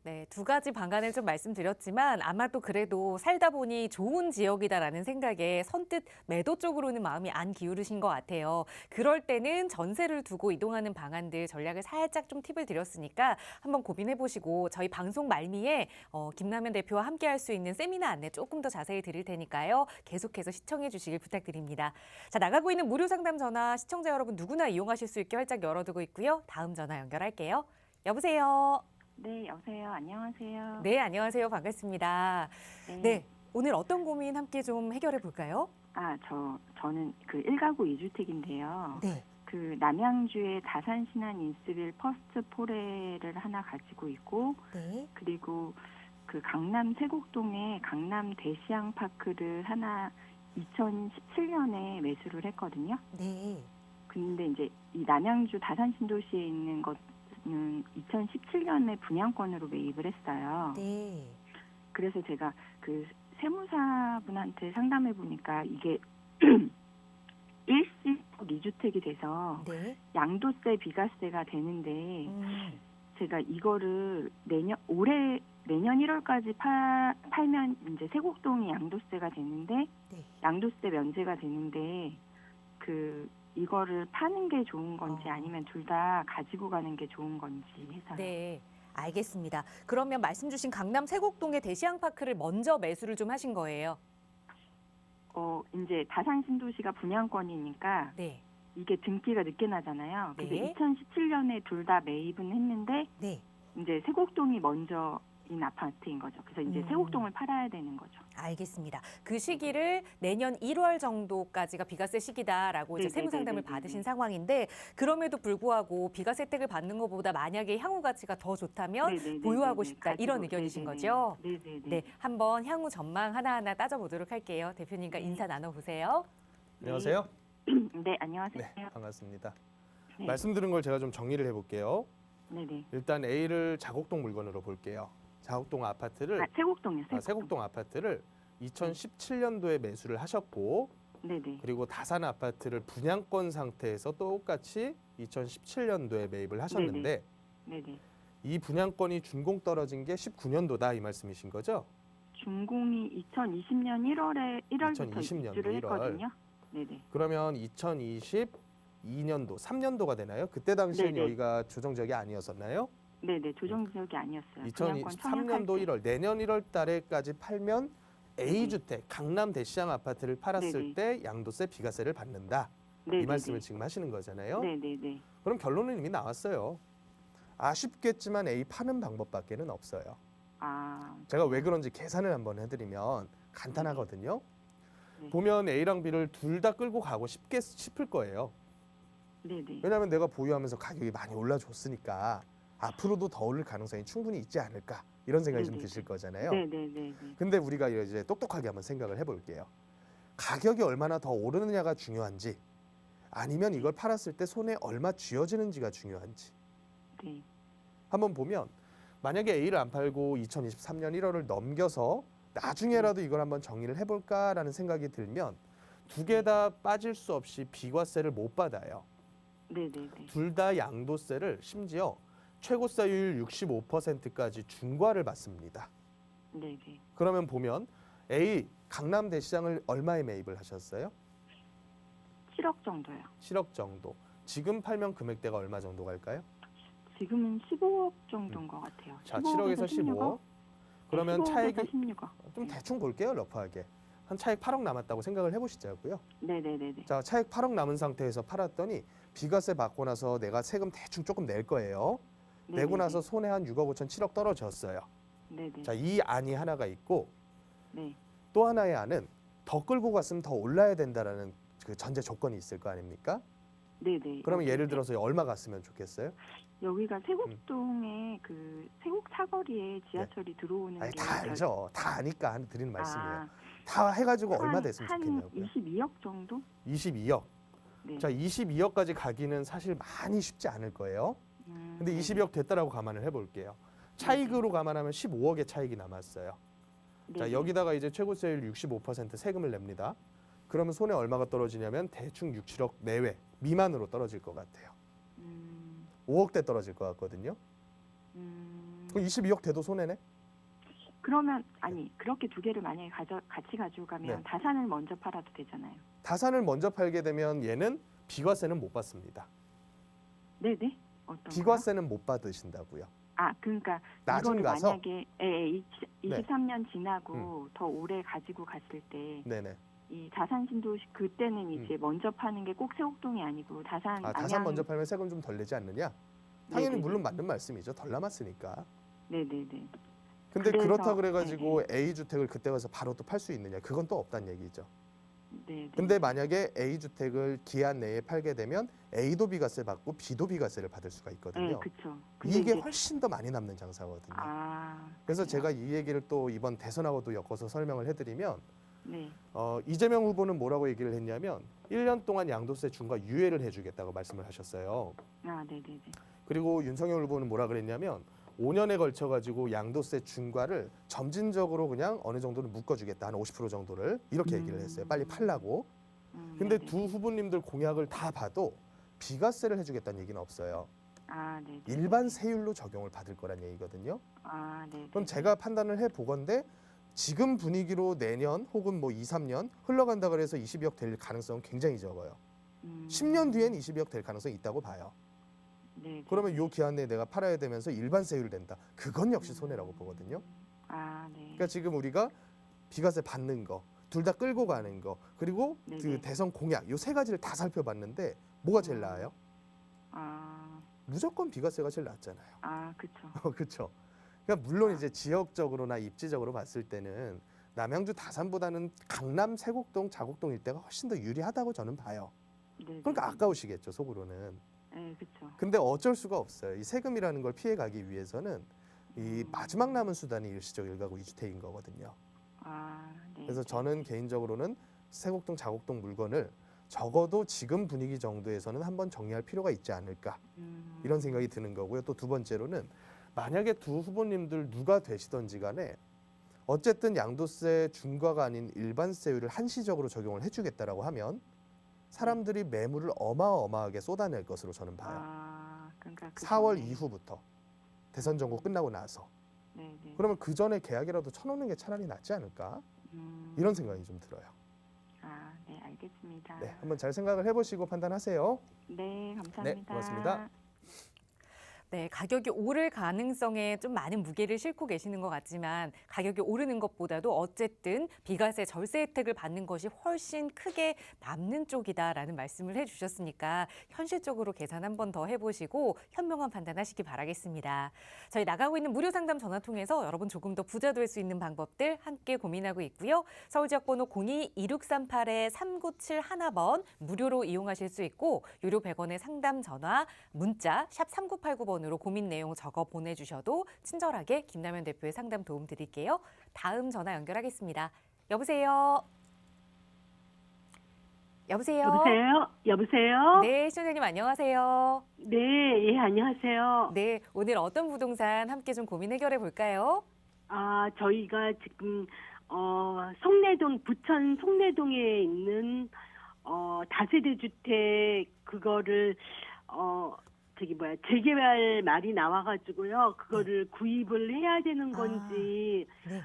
네, 두 가지 방안을 좀 말씀드렸지만 아마도 그래도 살다 보니 좋은 지역이다라는 생각에 선뜻 매도 쪽으로는 마음이 안 기울으신 것 같아요. 그럴 때는 전세를 두고 이동하는 방안들 전략을 살짝 좀 팁을 드렸으니까 한번 고민해 보시고 저희 방송 말미에 김남현 대표와 함께 할 수 있는 세미나 안내 조금 더 자세히 드릴 테니까요. 계속해서 시청해 주시길 부탁드립니다. 자, 나가고 있는 무료 상담 전화 시청자 여러분 누구나 이용하실 수 있게 활짝 열어두고 있고요. 다음 전화 연결할게요. 여보세요. 네, 여보세요. 안녕하세요. 네, 안녕하세요. 반갑습니다. 네, 오늘 어떤 고민 함께 좀 해결해 볼까요? 저는 그 1가구 2주택인데요. 네. 그 남양주의 다산신안 인스빌 퍼스트 포레를 하나 가지고 있고, 네. 그리고 그 강남 세곡동에 강남 대시양 파크를 하나 2017년에 매수를 했거든요. 네. 근데 이제 이 남양주 다산신도시에 있는 것은 2017년에 분양권으로 매입을 했어요. 네. 그래서 제가 그 세무사분한테 상담해 보니까 이게 일시 2주택이 돼서 네. 양도세, 비과세가 되는데 음. 제가 이거를 내년 1월까지 팔면 이제 세곡동이 양도세가 되는데 네. 양도세 면제가 되는데 그 이거를 파는 게 좋은 건지 아니면 둘 다 가지고 가는 게 좋은 건지 해서요. 네. 알겠습니다. 그러면 말씀 주신 강남 세곡동의 대시양파크를 먼저 매수를 좀 하신 거예요. 이제 다산신도시가 분양권이니까 네. 이게 등기가 늦게 나잖아요. 그래서 네. 2017년에 둘 다 매입은 했는데 네. 이제 세곡동이 먼저인 아파트인 거죠. 그래서 이제 세곡동을 팔아야 되는 거죠. 알겠습니다. 그 시기를 내년 1월 정도까지가 비과세 시기다라고 이제 세무 상담을 받으신 상황인데 그럼에도 불구하고 비과세 혜택을 받는 것보다 만약에 향후 가치가 더 좋다면 보유하고 싶다 이런 의견이신 거죠? 네네네. 네, 한번 향후 전망 하나하나 따져보도록 할게요. 대표님과 인사 나눠보세요. 안녕하세요. 네, 안녕하세요. 네, 반갑습니다. 네. 말씀 들은 걸 제가 좀 정리를 해볼게요. 네네. 일단 A를 자곡동 물건으로 볼게요. 자곡동 아파트를 세곡동이요. 세곡동 아파트를 2017년도에 매수를 하셨고 네네. 그리고 다산 아파트를 분양권 상태에서 똑같이 2017년도에 매입을 하셨는데 네네. 이 분양권이 준공 떨어진 게 19년도다 이 말씀이신 거죠? 준공이 2020년 1월부터 2020년도 입주를 1월. 했거든요. 네네. 그러면 2022년도 3년도가 되나요? 그때 당시엔 네네. 여기가 조정 지역이 아니었었나요? 네네. 조정 지역이 아니었어요. 분양권 2023년도 청약할 때. 1월 내년 1월 달에까지 팔면 A주택 강남 대시양 아파트를 팔았을 네네. 때 양도세 비과세를 받는다. 네네네. 이 말씀을 지금 하시는 거잖아요. 네네네. 그럼 결론은 이미 나왔어요. 아쉽겠지만 A 파는 방법밖에는 없어요. 제가 왜 그런지 계산을 한번 해드리면 간단하거든요. 네. 보면 A랑 B를 둘 다 끌고 가고 싶을 거예요. 네네. 왜냐하면 내가 보유하면서 가격이 많이 올라줬으니까 앞으로도 더 오를 가능성이 충분히 있지 않을까 이런 생각이 좀 네네. 드실 거잖아요. 네네네. 근데 우리가 이제 똑똑하게 한번 생각을 해볼게요. 가격이 얼마나 더 오르느냐가 중요한지 아니면 이걸 팔았을 때 손에 얼마 쥐어지는지가 중요한지 네. 한번 보면 만약에 A를 안 팔고 2023년 1월을 넘겨서 나중에라도 이걸 한번 정리를 해볼까라는 생각이 들면 두 개 다 빠질 수 없이 비과세를 못 받아요. 네네네. 둘 다 양도세를 심지어 최고세율 65%까지 중과를 받습니다. 네네. 그러면 보면 A 강남 대시장을 얼마에 매입을 하셨어요? 7억 정도요. 7억 정도. 지금 팔면 금액대가 얼마 정도 갈까요? 지금은 15억 정도인 것 같아요. 자, 15억에서 7억에서 15억. 그러면 15억에서 차익이 16억. 좀 대충 볼게요. 러프하게. 한 차익 8억 남았다고 생각을 해보시자고요. 네네네네. 자, 차익 8억 남은 상태에서 팔았더니 비과세 받고 나서 내가 세금 대충 조금 낼 거예요. 내고 나서 손해 한 6억 5천 7억 떨어졌어요. 네네. 자, 이 안이 하나가 있고 네. 또 하나의 안은 더 끌고 갔으면 더 올라야 된다라는 그 전제 조건이 있을 거 아닙니까? 네네. 그러면 예를 들어서 얼마 갔으면 좋겠어요? 여기가 세곡동에 그 세곡 사거리에 지하철이 들어오는 아니, 게 다 알죠. 다 아니까 드리는 말씀이에요. 아, 다 해가지고 얼마 한, 됐으면 한 좋겠냐고요. 22억 정도? 22억. 네. 자, 22억까지 가기는 사실 많이 쉽지 않을 거예요. 근데 네네. 22억 됐다라고 감안을 해볼게요. 차익으로 감안하면 15억의 차익이 남았어요. 자, 네네. 여기다가 이제 최고세율 65% 세금을 냅니다. 그러면 손에 얼마가 떨어지냐면 대충 6, 7억 내외 미만으로 떨어질 것 같아요. 5억대 떨어질 것 같거든요. 그럼 22억 돼도 손해네? 그러면 아니 그렇게 두 개를 만약에 같이 가지고 가면 네. 다산을 먼저 팔아도 되잖아요. 다산을 먼저 팔게 되면 얘는 비과세는 못 받습니다. 네네. 어떤 비과세는 못 받으신다고요. 아 그러니까 나중 이거를 가서? 만약에 23년 지나고 더 오래 가지고 갔을 때 네네. 이 다산 신도시 그때는 이제 먼저 파는 게 꼭 세곡동이 아니고 다산 아, 다산 먼저 팔면 세금 좀 덜 내지 않느냐? 당연히 네네네. 물론 맞는 말씀이죠. 덜 남았으니까. 네네네. 근데 그래서- 그렇다 그래가지고 A 주택을 그때 가서 바로 또 팔 수 있느냐? 그건 또 없다는 얘기죠. 네네. 근데 만약에 A 주택을 기한 내에 팔게 되면 A도 비과세 받고 B도 비과세를 받을 수가 있거든요. 네, 그렇죠. 근데 이게 이제- 훨씬 더 많이 남는 장사거든요. 아 그래서 그래요? 제가 이 얘기를 또 이번 대선하고도 엮어서 설명을 해드리면 네. 이재명 후보는 뭐라고 얘기를 했냐면 1년 동안 양도세 중과 유예를 해주겠다고 말씀을 하셨어요. 아 네네네. 그리고 윤석열 후보는 뭐라 그랬냐면 5년에 걸쳐 가지고 양도세 중과를 점진적으로 그냥 어느 정도는 묶어주겠다, 한 50% 정도를 이렇게 얘기를 했어요. 빨리 팔라고. 근데 네네. 두 후보님들 공약을 다 봐도 비과세를 해주겠다는 얘기는 없어요. 아 네. 일반 세율로 적용을 받을 거란 얘기거든요. 아 네. 그럼 제가 판단을 해 보건데 지금 분위기로 내년 혹은 뭐 2, 3년 흘러간다 그래서 20억 될 가능성은 굉장히 적어요. 10년 뒤엔 20억 될 가능성이 있다고 봐요. 네. 그러면 요 기한 내에 내가 팔아야 되면서 일반 세율을 낸다. 그건 역시 손해라고 보거든요. 아 네. 그러니까 지금 우리가 비과세 받는 거, 둘 다 끌고 가는 거, 그리고 그 네네. 대선 공약 요 세 가지를 다 살펴봤는데 뭐가 제일 나아요? 아, 무조건 비과세가 제일 낫잖아요. 아 그렇죠. 그렇죠. 그러니까 물론 이제 지역적으로나 입지적으로 봤을 때는 남양주 다산보다는 강남 세곡동 자곡동 일대가 훨씬 더 유리하다고 저는 봐요. 네. 그러니까 아까우시겠죠, 속으로는. 네, 그렇죠. 근데 어쩔 수가 없어요. 이 세금이라는 걸 피해 가기 위해서는 이 마지막 남은 수단이 일시적 일가구 2주택인 거거든요. 아, 네. 그래서 저는 개인적으로는 세곡동 자곡동 물건을 적어도 지금 분위기 정도에서는 한번 정리할 필요가 있지 않을까 이런 생각이 드는 거고요. 또 두 번째로는 만약에 두 후보님들 누가 되시던지 간에 어쨌든 양도세 중과가 아닌 일반세율을 한시적으로 적용을 해주겠다라고 하면 사람들이 매물을 어마어마하게 쏟아낼 것으로 저는 봐요. 아, 그러니까 4월 전에. 이후부터 대선 정국 끝나고 나서 네, 네. 그러면 그 전에 계약이라도 쳐놓는 게 차라리 낫지 않을까 이런 생각이 좀 들어요. 아, 네, 알겠습니다. 네, 한번 잘 생각을 해보시고 판단하세요. 네, 감사합니다. 네, 고맙습니다. 네, 가격이 오를 가능성에 좀 많은 무게를 싣고 계시는 것 같지만 가격이 오르는 것보다도 어쨌든 비과세 절세 혜택을 받는 것이 훨씬 크게 남는 쪽이다라는 말씀을 해주셨으니까 현실적으로 계산 한 번 더 해보시고 현명한 판단하시기 바라겠습니다. 저희 나가고 있는 무료 상담 전화 통해서 여러분 조금 더 부자 될 수 있는 방법들 함께 고민하고 있고요. 서울지역번호 02-2638-3971번 무료로 이용하실 수 있고 유료 100원의 상담 전화, 문자 샵 3989번 으로 고민 내용 적어 보내주셔도 친절하게 김남현 대표의 상담 도움 드릴게요. 다음 전화 연결하겠습니다. 여보세요? 여보세요? 여보세요? 여보세요? 네, 시청자님 안녕하세요. 네, 예, 안녕하세요. 네, 오늘 어떤 부동산 함께 좀 고민 해결해 볼까요? 아, 저희가 지금 송내동, 부천 송내동에 있는 다세대 주택 그거를 재개발 말이 나와가지고요. 그거를 구입을 해야 되는 건지, 네.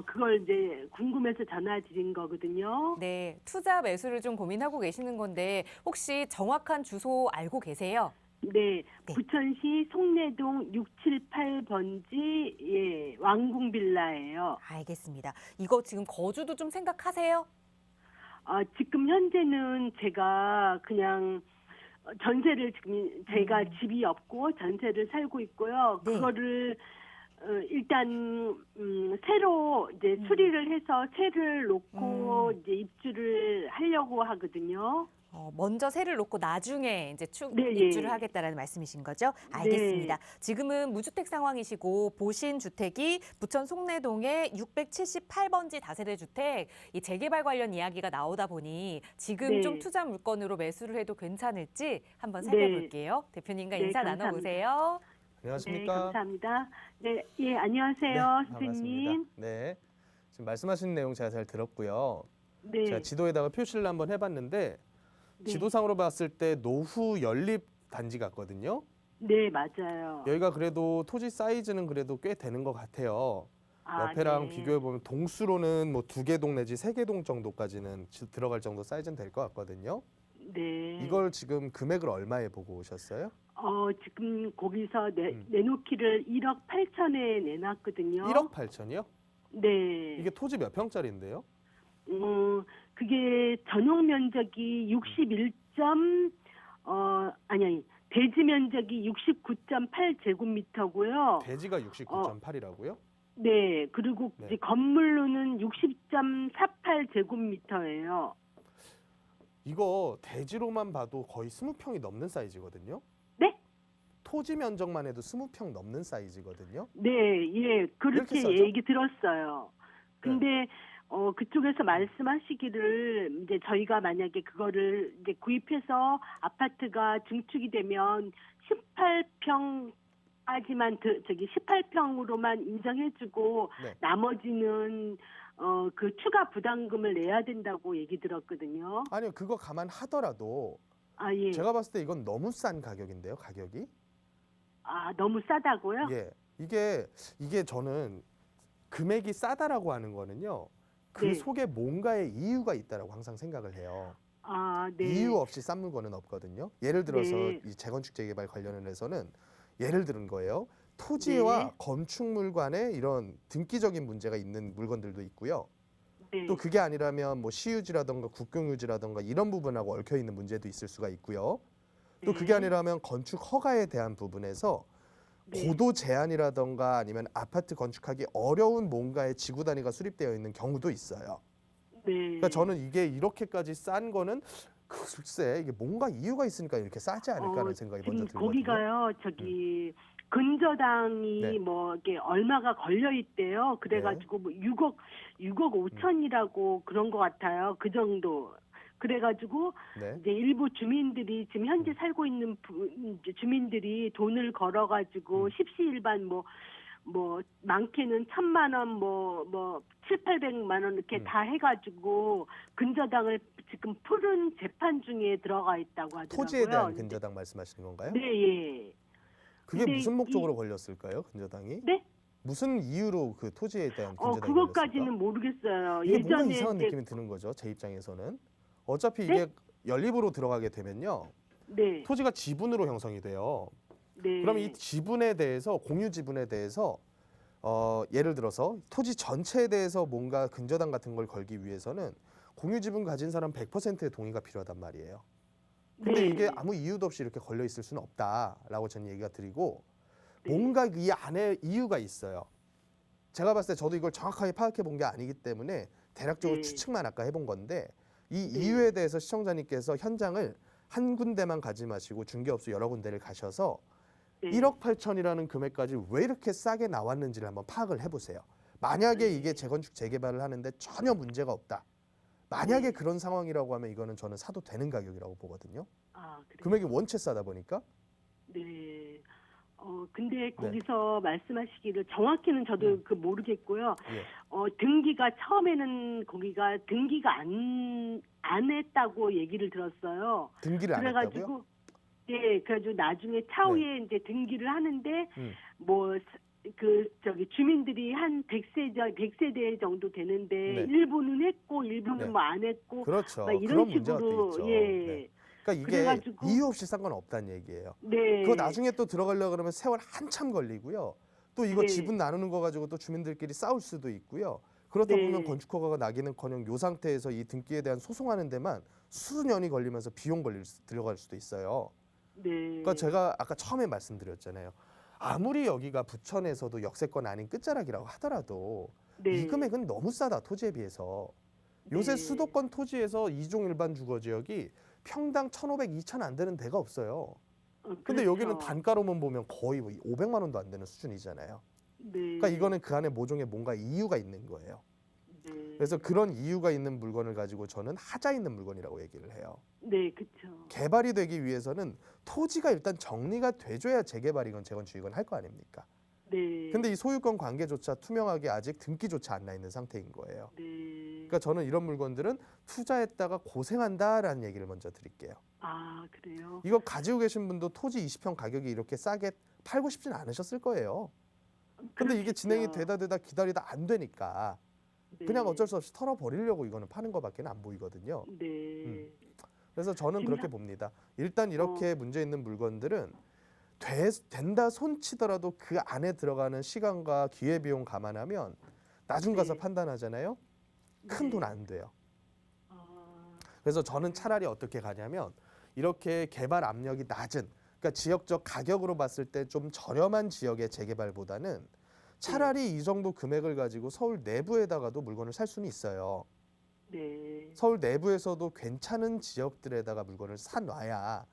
그걸 이제 궁금해서 전화드린 거거든요. 네, 투자 매수를 좀 고민하고 계시는 건데 혹시 정확한 주소 알고 계세요? 네, 네. 부천시 송내동 678번지 예, 왕궁빌라예요. 알겠습니다. 이거 지금 거주도 좀 생각하세요? 지금 현재는 제가 그냥 전세를 지금 제가 집이 없고 전세를 살고 있고요. 네. 그거를 일단 새로 이제 수리를 해서 채를 놓고 이제 입주를 하려고 하거든요. 먼저 세를 놓고 나중에 이제 네, 예. 입주를 하겠다라는 말씀이신 거죠? 알겠습니다. 지금은 무주택 상황이시고 보신 주택이 부천 송내동의 678번지 다세대 주택 이 재개발 관련 이야기가 나오다 보니 지금 네. 좀 투자 물건으로 매수를 해도 괜찮을지 한번 네. 살펴볼게요. 대표님과 네, 인사 감사합니다. 나눠보세요. 네, 안녕하십니까? 감사합니다. 네, 예, 안녕하세요, 선생님. 반갑습니다. 네. 지금 말씀하신 내용 제가 잘 들었고요. 네, 제가 지도에다가 표시를 한번 해봤는데 네. 지도상으로 봤을 때 노후 연립 단지 같거든요. 네, 맞아요. 여기가 그래도 토지 사이즈는 그래도 꽤 되는 것 같아요. 옆에랑 네. 비교해 보면 동수로는 뭐 2개 동 내지 3개 동 정도까지는 들어갈 정도 사이즈는 될 것 같거든요. 네. 이걸 지금 금액을 얼마에 보고 오셨어요? 지금 거기서 음. 내놓기를 1억 8천에 내놨거든요. 1억 8천이요? 네. 이게 토지 몇 평짜리인데요? 그게 전용 면적이 61. 대지 면적이 69.8제곱미터고요. 대지가 69.8이라고요? 네. 그리고 네. 이제 건물로는 60.48제곱미터예요. 이거 대지로만 봐도 거의 20평이 넘는 사이즈거든요. 네? 토지 면적만 해도 20평 넘는 사이즈거든요. 네, 예. 그렇게 싸죠? 얘기 들었어요. 근데 그쪽에서 말씀하시기를 이제 저희가 만약에 그거를 이제 구입해서 아파트가 증축이 되면 18평까지만 18평으로만 인정해주고 네. 나머지는 그 추가 부담금을 내야 된다고 얘기 들었거든요. 아니요, 그거 감안하더라도 예. 제가 봤을 때 이건 너무 싼 가격인데요, 가격이. 너무 싸다고요? 예, 이게 저는 금액이 싸다라고 하는 거는요. 그 네. 속에 뭔가의 이유가 있다라고 항상 생각을 해요. 네. 이유 없이 싼 물건은 없거든요. 예를 들어서 네. 이 재건축 재개발 관련해서는 예를 들은 거예요. 토지와 네. 건축물 간에 이런 등기적인 문제가 있는 물건들도 있고요. 네. 또 그게 아니라면 뭐 시유지라던가 국경유지라던가 이런 부분하고 얽혀 있는 문제도 있을 수가 있고요. 또 그게 네. 아니라면 건축 허가에 대한 부분에서 네. 고도 제한이라던가 아니면 아파트 건축하기 어려운 뭔가의 지구 단위가 수립되어 있는 경우도 있어요. 네. 그러니까 저는 이게 이렇게까지 싼 거는 글쎄 이게 뭔가 이유가 있으니까 이렇게 싸지 않을까라는 생각이 먼저 지금 들거든요. 거기가요, 근저당이 네. 뭐 이게 얼마가 걸려 있대요. 그래가지고 뭐 6억 5천이라고 그런 것 같아요. 그 정도. 그래가지고 네. 이제 일부 주민들이 지금 현재 살고 있는 이제 주민들이 돈을 걸어가지고 십시일반 뭐 많게는 1,000만 원, 뭐 700~800만 원 이렇게 다 해가지고 근저당을 지금 푸른 재판 중에 들어가 있다고 하더라고요. 토지에 대한 근저당 말씀하시는 건가요? 네, 예. 그게 근데 무슨 목적으로 걸렸을까요? 근저당이? 네? 무슨 이유로 그 토지에 대한 근저당이 그것까지는 걸렸을까? 모르겠어요. 이게 뭔가 예전에 이상한 이제 느낌이 드는 거죠. 제 입장에서는. 어차피 네? 이게 연립으로 들어가게 되면요. 네, 토지가 지분으로 형성이 돼요. 네. 그럼 이 지분에 대해서 공유 지분에 대해서 예를 들어서 토지 전체에 대해서 뭔가 근저당 같은 걸 걸기 위해서는 공유 지분 가진 사람 100%의 동의가 필요하단 말이에요. 근데 네. 이게 아무 이유도 없이 이렇게 걸려 있을 수는 없다라고 저는 얘기가 드리고 네. 뭔가 이 안에 이유가 있어요. 제가 봤을 때 저도 이걸 정확하게 파악해 본 게 아니기 때문에 대략적으로 네. 추측만 아까 해본 건데 이 네. 이유에 대해서 시청자님께서 현장을 한 군데만 가지 마시고 중개업소 여러 군데를 가셔서 네. 1억 8천이라는 금액까지 왜 이렇게 싸게 나왔는지를 한번 파악을 해보세요. 만약에 네. 이게 재건축 재개발을 하는데 전혀 문제가 없다. 만약에 그런 상황이라고 하면 이거는 저는 사도 되는 가격이라고 보거든요. 그래요? 금액이 원체 싸다 보니까. 네. 근데 거기서 말씀하시기를 정확히는 저도 그 모르겠고요. 예. 등기가 처음에는 거기가 등기가 안 했다고 얘기를 들었어요. 등기를 안 했다고요? 네, 그래가지고 나중에 차후에 이제 등기를 하는데 주민들이 한 100세대 정도 되는데 네. 일부는 했고 일부는 네. 뭐 안 했고 그렇죠. 막 이런 그런 문제가 또 식으로 있죠. 예. 네. 그러니까 이게 그래가지고 이유 없이 싼 건 없다는 얘기예요. 네. 그거 나중에 또 들어가려고 그러면 세월 한참 걸리고요. 또 이거 네. 지분 나누는 거 가지고 또 주민들끼리 싸울 수도 있고요. 그렇다 네. 보면 건축허가가 나기는커녕 요 상태에서 이 등기에 대한 소송하는 데만 수년이 걸리면서 비용 들어갈 수도 있어요. 네. 그러니까 제가 아까 처음에 말씀드렸잖아요. 아무리 여기가 부천에서도 역세권 아닌 끝자락이라고 하더라도 네. 이 금액은 너무 싸다, 토지에 비해서. 요새 네. 수도권 토지에서 이종 일반 주거 지역이 평당 1,500, 2,000 안 되는 데가 없어요. 근데 그렇죠. 여기는 단가로만 보면 거의 500만 원도 안 되는 수준이잖아요. 네. 그러니까 이거는 그 안에 모종의 뭔가 이유가 있는 거예요. 네. 그래서 그런 이유가 있는 물건을 가지고 저는 하자 있는 물건이라고 얘기를 해요. 네, 그렇죠. 개발이 되기 위해서는 토지가 일단 정리가 돼줘야 재개발이건 재건축이건 할 거 아닙니까? 네. 근데 이 소유권 관계조차 투명하게 아직 등기조차 안 나 있는 상태인 거예요. 네. 그러니까 저는 이런 물건들은 투자했다가 고생한다라는 얘기를 먼저 드릴게요. 아, 그래요. 이거 가지고 계신 분도 토지 20평 가격이 이렇게 싸게 팔고 싶진 않으셨을 거예요. 근데 이게 그렇겠죠. 진행이 되다 기다리다 안 되니까 네. 그냥 어쩔 수 없이 털어버리려고 이거는 파는 것밖에 안 보이거든요. 네. 그래서 저는 지금 그렇게 봅니다. 일단 이렇게 문제 있는 물건들은 된다 손치더라도 그 안에 들어가는 시간과 기회비용 감안하면 나중 가서 네. 판단하잖아요. 큰 돈 안 돼요. 아, 그래서 저는 차라리 어떻게 가냐면 이렇게 개발 압력이 낮은, 그러니까 지역적 가격으로 봤을 때 좀 저렴한 지역의 재개발보다는 차라리 이 정도 금액을 가지고 서울 내부에다가도 물건을 살 수는 있어요. 네. 서울 내부에서도 괜찮은 지역들에다가 물건을 사놔야,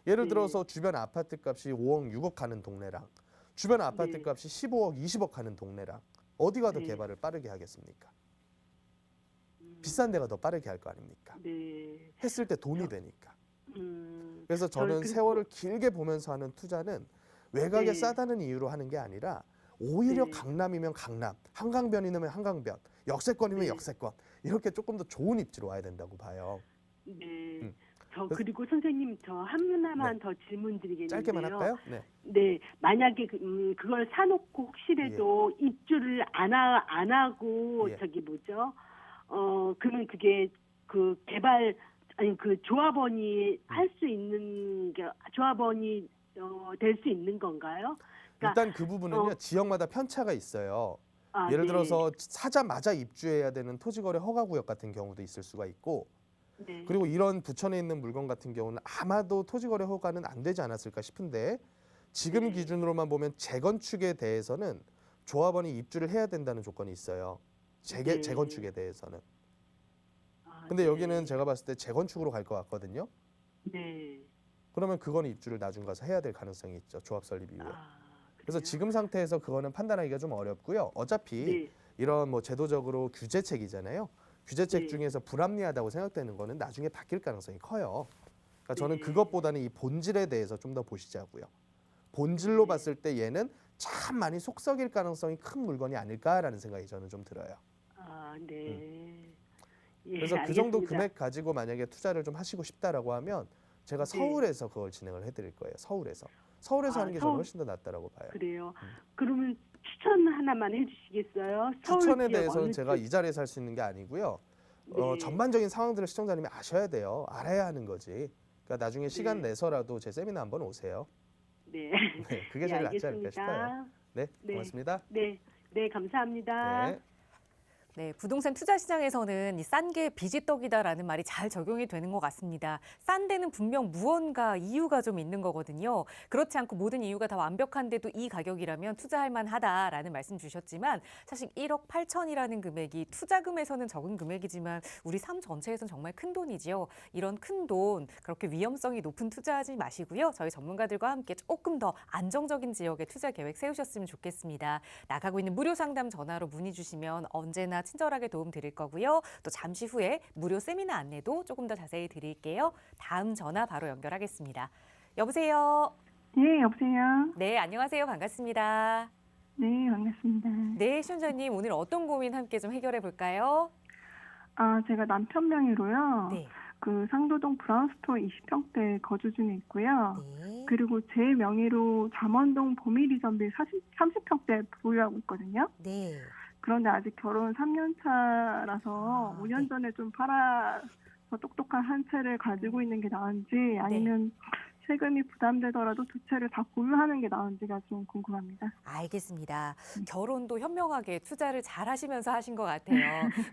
예를 네. 들어서 주변 아파트 값이 5억, 6억 하는 동네랑 주변 아파트 네. 값이 15억, 20억 하는 동네랑 어디가 더 네. 개발을 빠르게 하겠습니까? 비싼 데가 더 빠르게 할 거 아닙니까? 네. 했을 때 돈이 되니까. 음. 그래서 저는 그리고- 세월을 길게 보면서 하는 투자는 외곽에 네. 싸다는 이유로 하는 게 아니라 오히려 네. 강남이면 강남, 한강변이면 한강변, 역세권이면 네. 역세권, 이렇게 조금 더 좋은 입지로 와야 된다고 봐요. 네. 저 그래서- 그리고 선생님 저 하나만 더 질문드리겠는데요. 짧게만 할까요? 네. 네, 만약에 그걸 사놓고 혹시라도 입주를 안 하고 예. 저기 뭐죠? 그러면 그게 그 개발 아니 그 조합원이 할 수 있는 게 조합원이 될 수 있는 건가요? 그러니까- 일단 그 부분은요, 지역마다 편차가 있어요. 아, 예를 네. 들어서 사자마자 입주해야 되는 토지거래 허가구역 같은 경우도 있을 수가 있고, 네. 그리고 이런 부천에 있는 물건 같은 경우는 아마도 토지거래 허가는 안 되지 않았을까 싶은데, 지금 네. 기준으로만 보면 재건축에 대해서는 조합원이 입주를 해야 된다는 조건이 있어요. 네. 재건축에 대해서는. 아, 근데 네. 여기는 제가 봤을 때 재건축으로 갈 것 같거든요. 네. 그러면 그거는 입주를 나중 가서 해야 될 가능성이 있죠. 조합 설립 이후에. 아, 그래서 그래요? 지금 상태에서 그거는 판단하기가 좀 어렵고요. 어차피 네. 이런 뭐 제도적으로 규제책이잖아요. 규제책 네. 중에서 불합리하다고 생각되는 거는 나중에 바뀔 가능성이 커요. 그러니까 저는 네. 그것보다는 이 본질에 대해서 좀 더 보시자고요. 본질로 네. 봤을 때 얘는 참 많이 속썩일 가능성이 큰 물건이 아닐까라는 생각이 저는 좀 들어요. 아, 네. 예, 그래서 그 정도 알겠습니다. 금액 가지고 만약에 투자를 좀 하시고 싶다라고 하면 제가 네. 서울에서 그걸 진행을 해드릴 거예요. 서울에서 아, 하는 게 저는 서울. 훨씬 더 낫다라고 봐요. 그래요. 그러면 추천 하나만 해주시겠어요? 서울 추천에 지역 대해서는 어느 제가 쪽? 이 자리에서 할 수 있는 게 아니고요. 네. 전반적인 상황들을 시청자님이 아셔야 돼요. 알아야 하는 거지. 그러니까 나중에 시간 네. 내서라도 제 세미나 한번 오세요. 네. 네, 그게 네, 제일 낫지 않을까 알겠습니다. 싶어요. 네, 네. 고맙습니다. 네, 네, 감사합니다. 네. 네, 부동산 투자 시장에서는 이 싼 게 빚이 떡이다라는 말이 잘 적용이 되는 것 같습니다. 싼 데는 분명 무언가 이유가 좀 있는 거거든요. 그렇지 않고 모든 이유가 다 완벽한데도 이 가격이라면 투자할 만하다라는 말씀 주셨지만 사실 1억 8천이라는 금액이 투자금에서는 적은 금액이지만 우리 삶 전체에서는 정말 큰 돈이지요. 이런 큰 돈 그렇게 위험성이 높은 투자하지 마시고요. 저희 전문가들과 함께 조금 더 안정적인 지역에 투자 계획 세우셨으면 좋겠습니다. 나가고 있는 무료 상담 전화로 문의 주시면 언제나 친절하게 도움 드릴 거고요. 또 잠시 후에 무료 세미나 안내도 조금 더 자세히 드릴게요. 다음 전화 바로 연결하겠습니다. 여보세요. 예, 여보세요. 네, 안녕하세요. 반갑습니다. 네, 반갑습니다. 네, 시청자님 오늘 어떤 고민 함께 좀 해결해 볼까요? 아, 제가 남편 명의로요. 네. 그 상도동 브라운스토어 20평대 거주 중에 있고요. 네. 그리고 제 명의로 잠원동 보미리전빌 30평대 보유하고 있거든요. 네. 그런데 아직 결혼 3년 차라서 아, 5년 네. 전에 좀 팔았어야 똑똑한 한 채를 가지고 있는 게 나은지 아니면 세금이 부담되더라도 두 채를 다 보유하는 게 나은지가 좀 궁금합니다. 알겠습니다. 결혼도 현명하게 투자를 잘 하시면서 하신 것 같아요.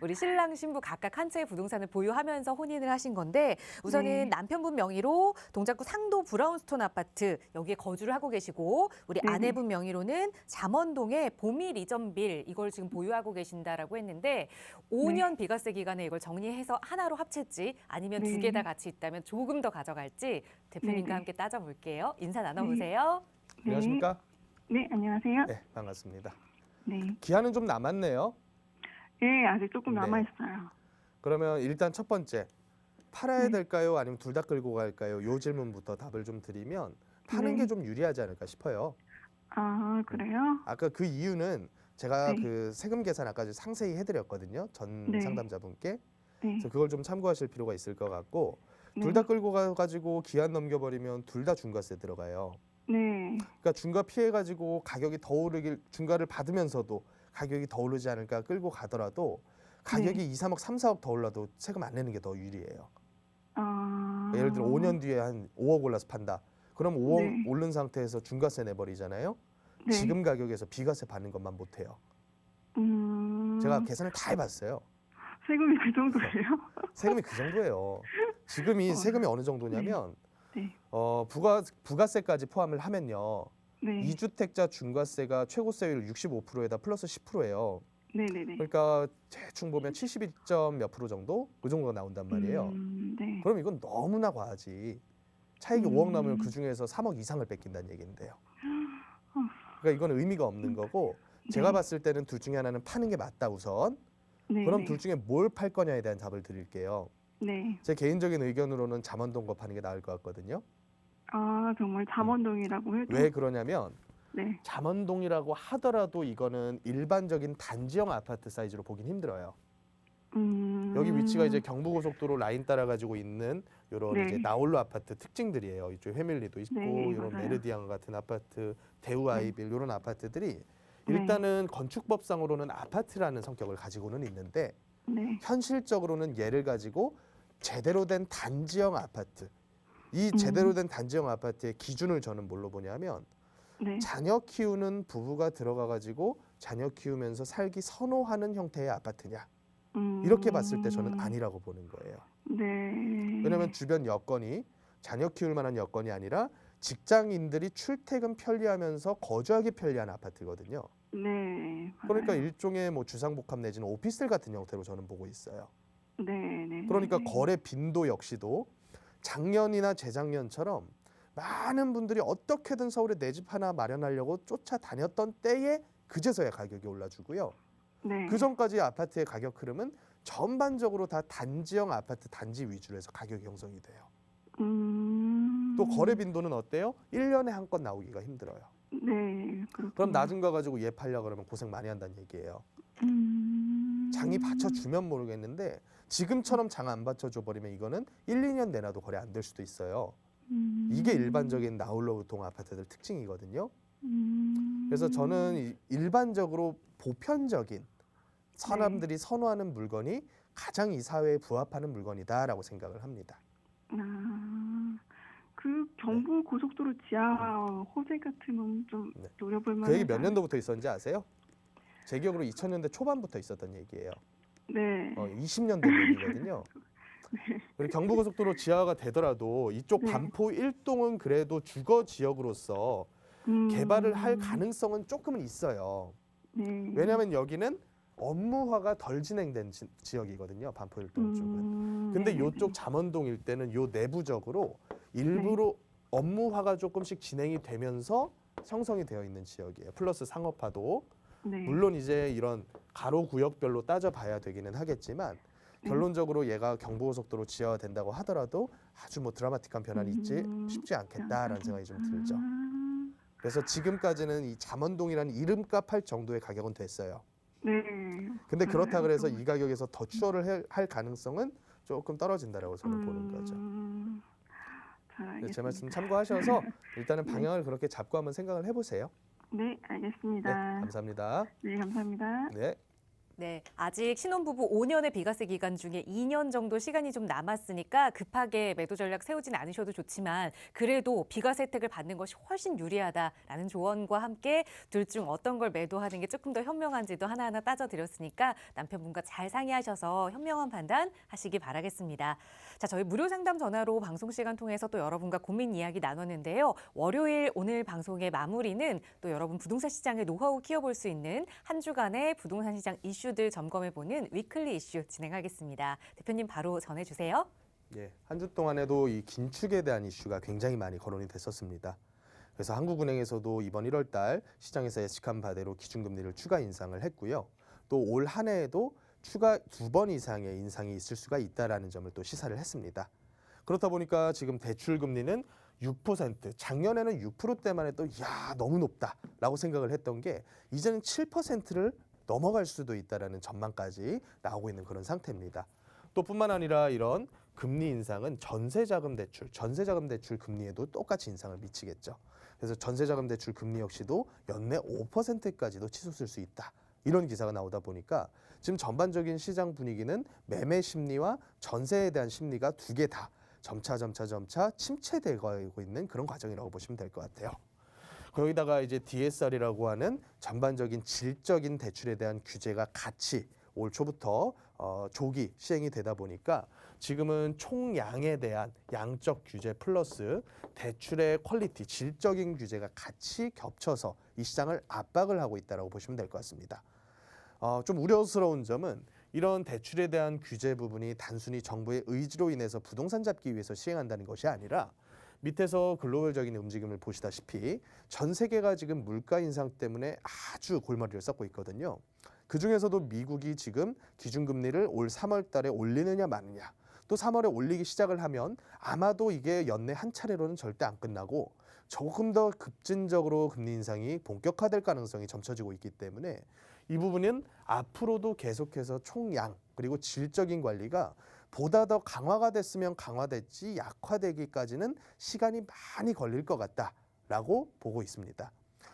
우리 신랑 신부 각각 한 채의 부동산을 보유하면서 혼인을 하신 건데 우선은 네. 남편분 명의로 동작구 상도 브라운스톤 아파트 여기에 거주를 하고 계시고 우리 네네. 아내분 명의로는 잠원동의 보미 리전빌 이걸 지금 보유하고 계신다라고 했는데 5년 비과세 기간에 이걸 정리해서 하나로 합칠지 아니면 두 개 다 같이 있다면 조금 더 가져갈지 대표님과 네네. 함께 따져볼게요. 인사 나눠보세요. 안녕하십니까? 네, 안녕하세요. 네, 반갑습니다. 네. 기한은 좀 남았네요. 예, 아직 조금 네. 남아있어요. 그러면 일단 첫 번째, 팔아야 네. 될까요? 아니면 둘 다 끌고 갈까요? 요 질문부터 답을 좀 드리면 파는 네. 게 좀 유리하지 않을까 싶어요. 아, 그래요? 아까 그 이유는 제가 네. 그 세금 계산 아까 상세히 해드렸거든요. 전 네. 상담자분께. 네. 그래서 그걸 좀 참고하실 필요가 있을 것 같고 네. 둘 다 끌고 가가지고 기한 넘겨버리면 둘 다 중과세 들어가요. 네. 그러니까 중과 피해가지고 가격이 더 오르길 중과를 받으면서도 가격이 더 오르지 않을까 끌고 가더라도 가격이 네. 2, 3억, 3, 4억 더 올라도 세금 안 내는 게 더 유리해요. 아. 예를 들어 5년 뒤에 한 5억 올라서 판다. 그럼 5억 네. 오른 상태에서 중과세 내버리잖아요. 네. 지금 가격에서 비과세 받는 것만 못해요. 음. 제가 계산을 다 해봤어요. 세금이 그 정도예요? 세금이 그 정도예요. 지금이 세금이 어느 정도냐면 네. 부가세까지 포함을 하면요. 네. 2주택자 중과세가 최고세율 65%에다 플러스 10%예요. 네네네. 그러니까 대충 보면 72점 몇 프로 정도? 그 정도가 나온단 말이에요. 네. 그럼 이건 너무나 과하지. 차익이 5억 나오면 그중에서 3억 이상을 뺏긴다는 얘기인데요. 그러니까 이건 의미가 없는 거고 제가 봤을 때는 둘 중에 하나는 파는 게 맞다 우선. 네. 그럼 둘 중에 뭘 팔 거냐에 대한 답을 드릴게요. 네. 제 개인적인 의견으로는 잠원동 거 파는 게 나을 것 같거든요. 아, 정말 잠원동이라고 해도. 왜 그러냐면 네. 잠원동이라고 하더라도 이거는 일반적인 단지형 아파트 사이즈로 보긴 힘들어요. 여기 위치가 이제 경부고속도로 라인 따라 가지고 있는 이런 네. 이제 나홀로 아파트 특징들이에요. 이쪽 회밀리도 있고 네, 이런 맞아요. 메르디안 같은 아파트, 대우 아이빌 이런 아파트들이 네. 일단은 건축법상으로는 아파트라는 성격을 가지고는 있는데 네. 현실적으로는 얘를 가지고 제대로 된 단지형 아파트. 이 제대로 된 단지형 아파트의 기준을 저는 뭘로 보냐면 네. 자녀 키우는 부부가 들어가 가지고 자녀 키우면서 살기 선호하는 형태의 아파트냐. 이렇게 봤을 때 저는 아니라고 보는 거예요. 네. 왜냐하면 주변 여건이 자녀 키울 만한 여건이 아니라 직장인들이 출퇴근 편리하면서 거주하기 편리한 아파트거든요. 네. 그러니까 맞아요. 일종의 뭐 주상복합 내지는 오피스텔 같은 형태로 저는 보고 있어요. 네. 네. 그러니까 거래 빈도 역시도 작년이나 재작년처럼 많은 분들이 어떻게든 서울에 내 집 하나 마련하려고 쫓아다녔던 때에 그제서야 가격이 올라주고요. 네. 그 전까지 아파트의 가격 흐름은 전반적으로 다 단지형 아파트 단지 위주로 해서 가격이 형성이 돼요. 또 거래 빈도는 어때요? 1년에 한 건 나오기가 힘들어요. 네. 그렇군요. 그럼 낮은 거 가지고 얘 팔려 그러면 고생 많이 한다는 얘기예요. 장이 받쳐주면 모르겠는데 지금처럼 장 안 받쳐줘 버리면 이거는 1, 2년 내놔도 거래 안 될 수도 있어요. 이게 일반적인 나홀로 동 아파트들 특징이거든요. 그래서 저는 일반적으로 보편적인 사람들이 선호하는 물건이 가장 이 사회에 부합하는 물건이다라고 생각을 합니다. 그 경부 고속도로 지하 호재 같으면 좀 네. 노려볼 만한. 그 얘기 몇 년도부터 있었는지 아세요? 제 기억으로 2000년대 초반부터 있었던 얘기예요. 네. 20년 된 얘기거든요. 그리고 경부고속도로 지하가 되더라도 이쪽 네. 반포 1동은 그래도 주거 지역으로서 개발을 할 가능성은 조금은 있어요. 네. 왜냐하면 여기는 업무화가 덜 진행된 지역이거든요. 반포 1동 쪽은. 근데 이쪽 잠원동 일대는 요 내부적으로 일부러 업무화가 조금씩 진행이 되면서 형성이 되어 있는 지역이에요. 플러스 상업화도. 네. 물론 이제 이런 가로 구역별로 따져봐야 되기는 하겠지만 결론적으로 얘가 경부고속도로 지하화된다고 하더라도 아주 뭐 드라마틱한 변화는 있지 쉽지 않겠다라는 생각이 좀 들죠. 그래서 지금까지는 이 잠원동이라는 이름값 할 정도의 가격은 됐어요. 네. 근데 그렇다 그래서 이 가격에서 더 추월을 할 가능성은 조금 떨어진다라고 저는 보는 거죠. 잘 네, 알겠습니다. 제 말씀 참고하셔서 일단은 방향을 그렇게 잡고 한번 생각을 해보세요. 네, 네, 알겠습니다. 감사합니다. 네, 감사합니다. 네. 네, 아직 신혼부부 5년의 비과세 기간 중에 2년 정도 시간이 좀 남았으니까 급하게 매도 전략 세우진 않으셔도 좋지만 그래도 비과세 혜택을 받는 것이 훨씬 유리하다라는 조언과 함께 둘 중 어떤 걸 매도하는 게 조금 더 현명한지도 하나하나 따져드렸으니까 남편분과 잘 상의하셔서 현명한 판단 하시기 바라겠습니다. 자, 저희 무료 상담 전화로 방송 시간 통해서 또 여러분과 고민 이야기 나눴는데요. 월요일 오늘 방송의 마무리는 또 여러분 부동산 시장의 노하우 키워볼 수 있는 한 주간의 부동산 시장 이슈들 점검해보는 위클리 이슈 진행하겠습니다. 대표님 바로 전해주세요. 예, 한 주 동안에도 이 긴축에 대한 이슈가 굉장히 많이 거론이 됐었습니다. 그래서 한국은행에서도 이번 1월 달 시장에서 예측한 바대로 기준금리를 추가 인상을 했고요. 또 올 한 해에도 추가 2번 이상의 인상이 있을 수가 있다라는 점을 또 시사를 했습니다. 그렇다 보니까 지금 대출 금리는 6%, 작년에는 6%대만 해도 야 너무 높다라고 생각을 했던 게 이제는 7%를 넘어갈 수도 있다라는 전망까지 나오고 있는 그런 상태입니다. 또 뿐만 아니라 이런 금리 인상은 전세자금 대출 금리에도 똑같이 인상을 미치겠죠. 그래서 전세자금 대출 금리 역시도 연내 5%까지도 치솟을 수 있다. 이런 기사가 나오다 보니까 지금 전반적인 시장 분위기는 매매 심리와 전세에 대한 심리가 두 개 다 점차 침체되고 있는 그런 과정이라고 보시면 될 것 같아요. 거기다가 이제 DSR이라고 하는 전반적인 질적인 대출에 대한 규제가 같이 올 초부터 조기 시행이 되다 보니까 지금은 총량에 대한 양적 규제 플러스 대출의 퀄리티, 질적인 규제가 같이 겹쳐서 이 시장을 압박을 하고 있다고 보시면 될 것 같습니다. 좀 우려스러운 점은 이런 대출에 대한 규제 부분이 단순히 정부의 의지로 인해서 부동산 잡기 위해서 시행한다는 것이 아니라 밑에서 글로벌적인 움직임을 보시다시피 전 세계가 지금 물가 인상 때문에 아주 골머리를 썩고 있거든요. 그중에서도 미국이 지금 기준금리를 올 3월 달에 올리느냐 마느냐, 또 3월에 올리기 시작을 하면 아마도 이게 연내 한 차례로는 절대 안 끝나고 조금 더 급진적으로 금리 인상이 본격화될 가능성이 점쳐지고 있기 때문에 이 부분은 앞으로도 계속해서 총량 그리고 질적인 관리가 보다 더 강화가 됐으면 강화됐지 약화되기까지는 시간이 많이 걸릴 것 같다라고 보고 있습니다.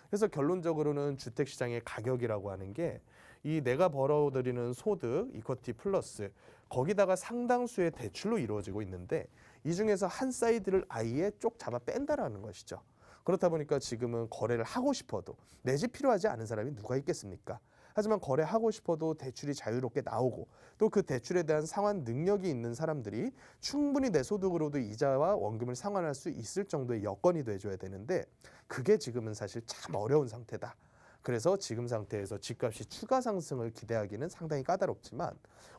그래서 결론적으로는 주택시장의 가격이라고 하는 게 이 내가 벌어들이는 소득, 이쿼티 플러스 거기다가 상당수의 대출로 이루어지고 있는데 이 중에서 한 사이드를 아예 쪽 잡아 뺀다라는 것이죠. 그렇다 보니까 지금은 거래를 하고 싶어도 내 집 필요하지 않은 사람이 누가 있겠습니까? 하지만 거래하고 싶어도 대출이 자유롭게 나오고 또 그 대출에 대한 상환 능력이 있는 사람들이 충분히 내 소득으로도 이자와 원금을 상환할 수 있을 정도의 여건이 돼줘야 되는데 그게 지금은 사실 참 어려운 상태다. 그래서 지금 상태에서 집값이 추가 상승을 기대하기는 상당히 까다롭지만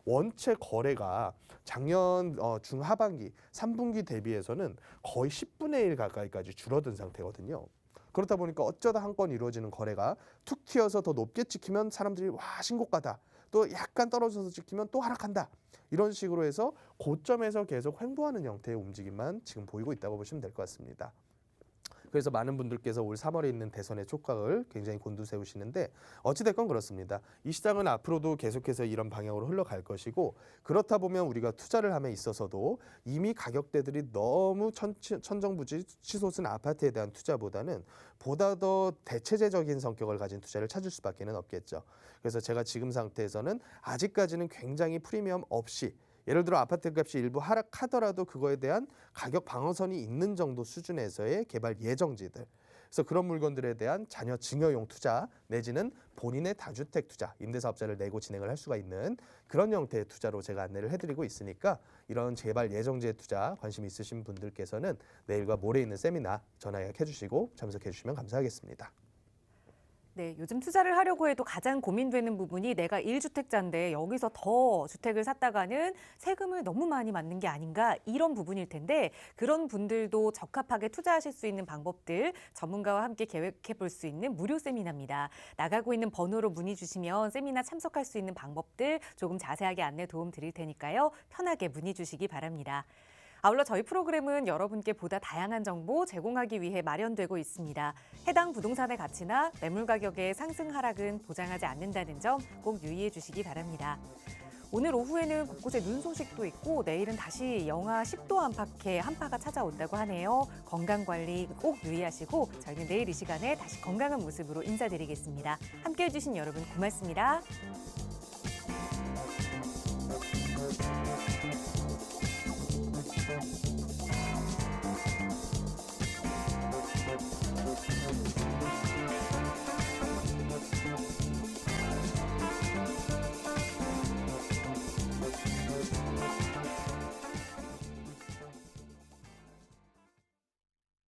원체 거래가 작년 중하반기 3분기 대비해서는 거의 10분의 1 가까이까지 줄어든 상태거든요. 그렇다 보니까 어쩌다 한 건 이루어지는 거래가 툭 튀어서 더 높게 찍히면 사람들이 와 신고가다. 또 약간 떨어져서 찍히면 또 하락한다. 이런 식으로 해서 고점에서 계속 횡보하는 형태의 움직임만 지금 보이고 있다고 보시면 될 것 같습니다. 그래서 많은 분들께서 올 3월에 있는 대선의 촉각을 굉장히 곤두세우시는데 어찌됐건 그렇습니다. 이 시장은 앞으로도 계속해서 이런 방향으로 흘러갈 것이고 그렇다 보면 우리가 투자를 함에 있어서도 이미 가격대들이 너무 천정부지 치솟은 아파트에 대한 투자보다는 보다 더 대체제적인 성격을 가진 투자를 찾을 수밖에 없겠죠. 그래서 제가 지금 상태에서는 아직까지는 굉장히 프리미엄 없이 예를 들어 아파트 값이 일부 하락하더라도 그거에 대한 가격 방어선이 있는 정도 수준에서의 개발 예정지들. 그래서 그런 물건들에 대한 자녀 증여용 투자 내지는 본인의 다주택 투자, 임대사업자를 내고 진행을 할 수가 있는 그런 형태의 투자로 제가 안내를 해드리고 있으니까 이런 개발 예정지의 투자 관심 있으신 분들께서는 내일과 모레 있는 세미나 전화 예약해 주시고 참석해 주시면 감사하겠습니다. 네, 요즘 투자를 하려고 해도 가장 고민되는 부분이 내가 1주택자인데 여기서 더 주택을 샀다가는 세금을 너무 많이 맞는 게 아닌가 이런 부분일 텐데 그런 분들도 적합하게 투자하실 수 있는 방법들 전문가와 함께 계획해 볼 수 있는 무료 세미나입니다. 나가고 있는 번호로 문의 주시면 세미나 참석할 수 있는 방법들 조금 자세하게 안내 도움 드릴 테니까요. 편하게 문의 주시기 바랍니다. 아울러 저희 프로그램은 여러분께 보다 다양한 정보 제공하기 위해 마련되고 있습니다. 해당 부동산의 가치나 매물 가격의 상승 하락은 보장하지 않는다는 점 꼭 유의해 주시기 바랍니다. 오늘 오후에는 곳곳에 눈 소식도 있고 내일은 다시 영하 10도 안팎의 한파가 찾아온다고 하네요. 건강관리 꼭 유의하시고 저희는 내일 이 시간에 다시 건강한 모습으로 인사드리겠습니다. 함께해 주신 여러분 고맙습니다.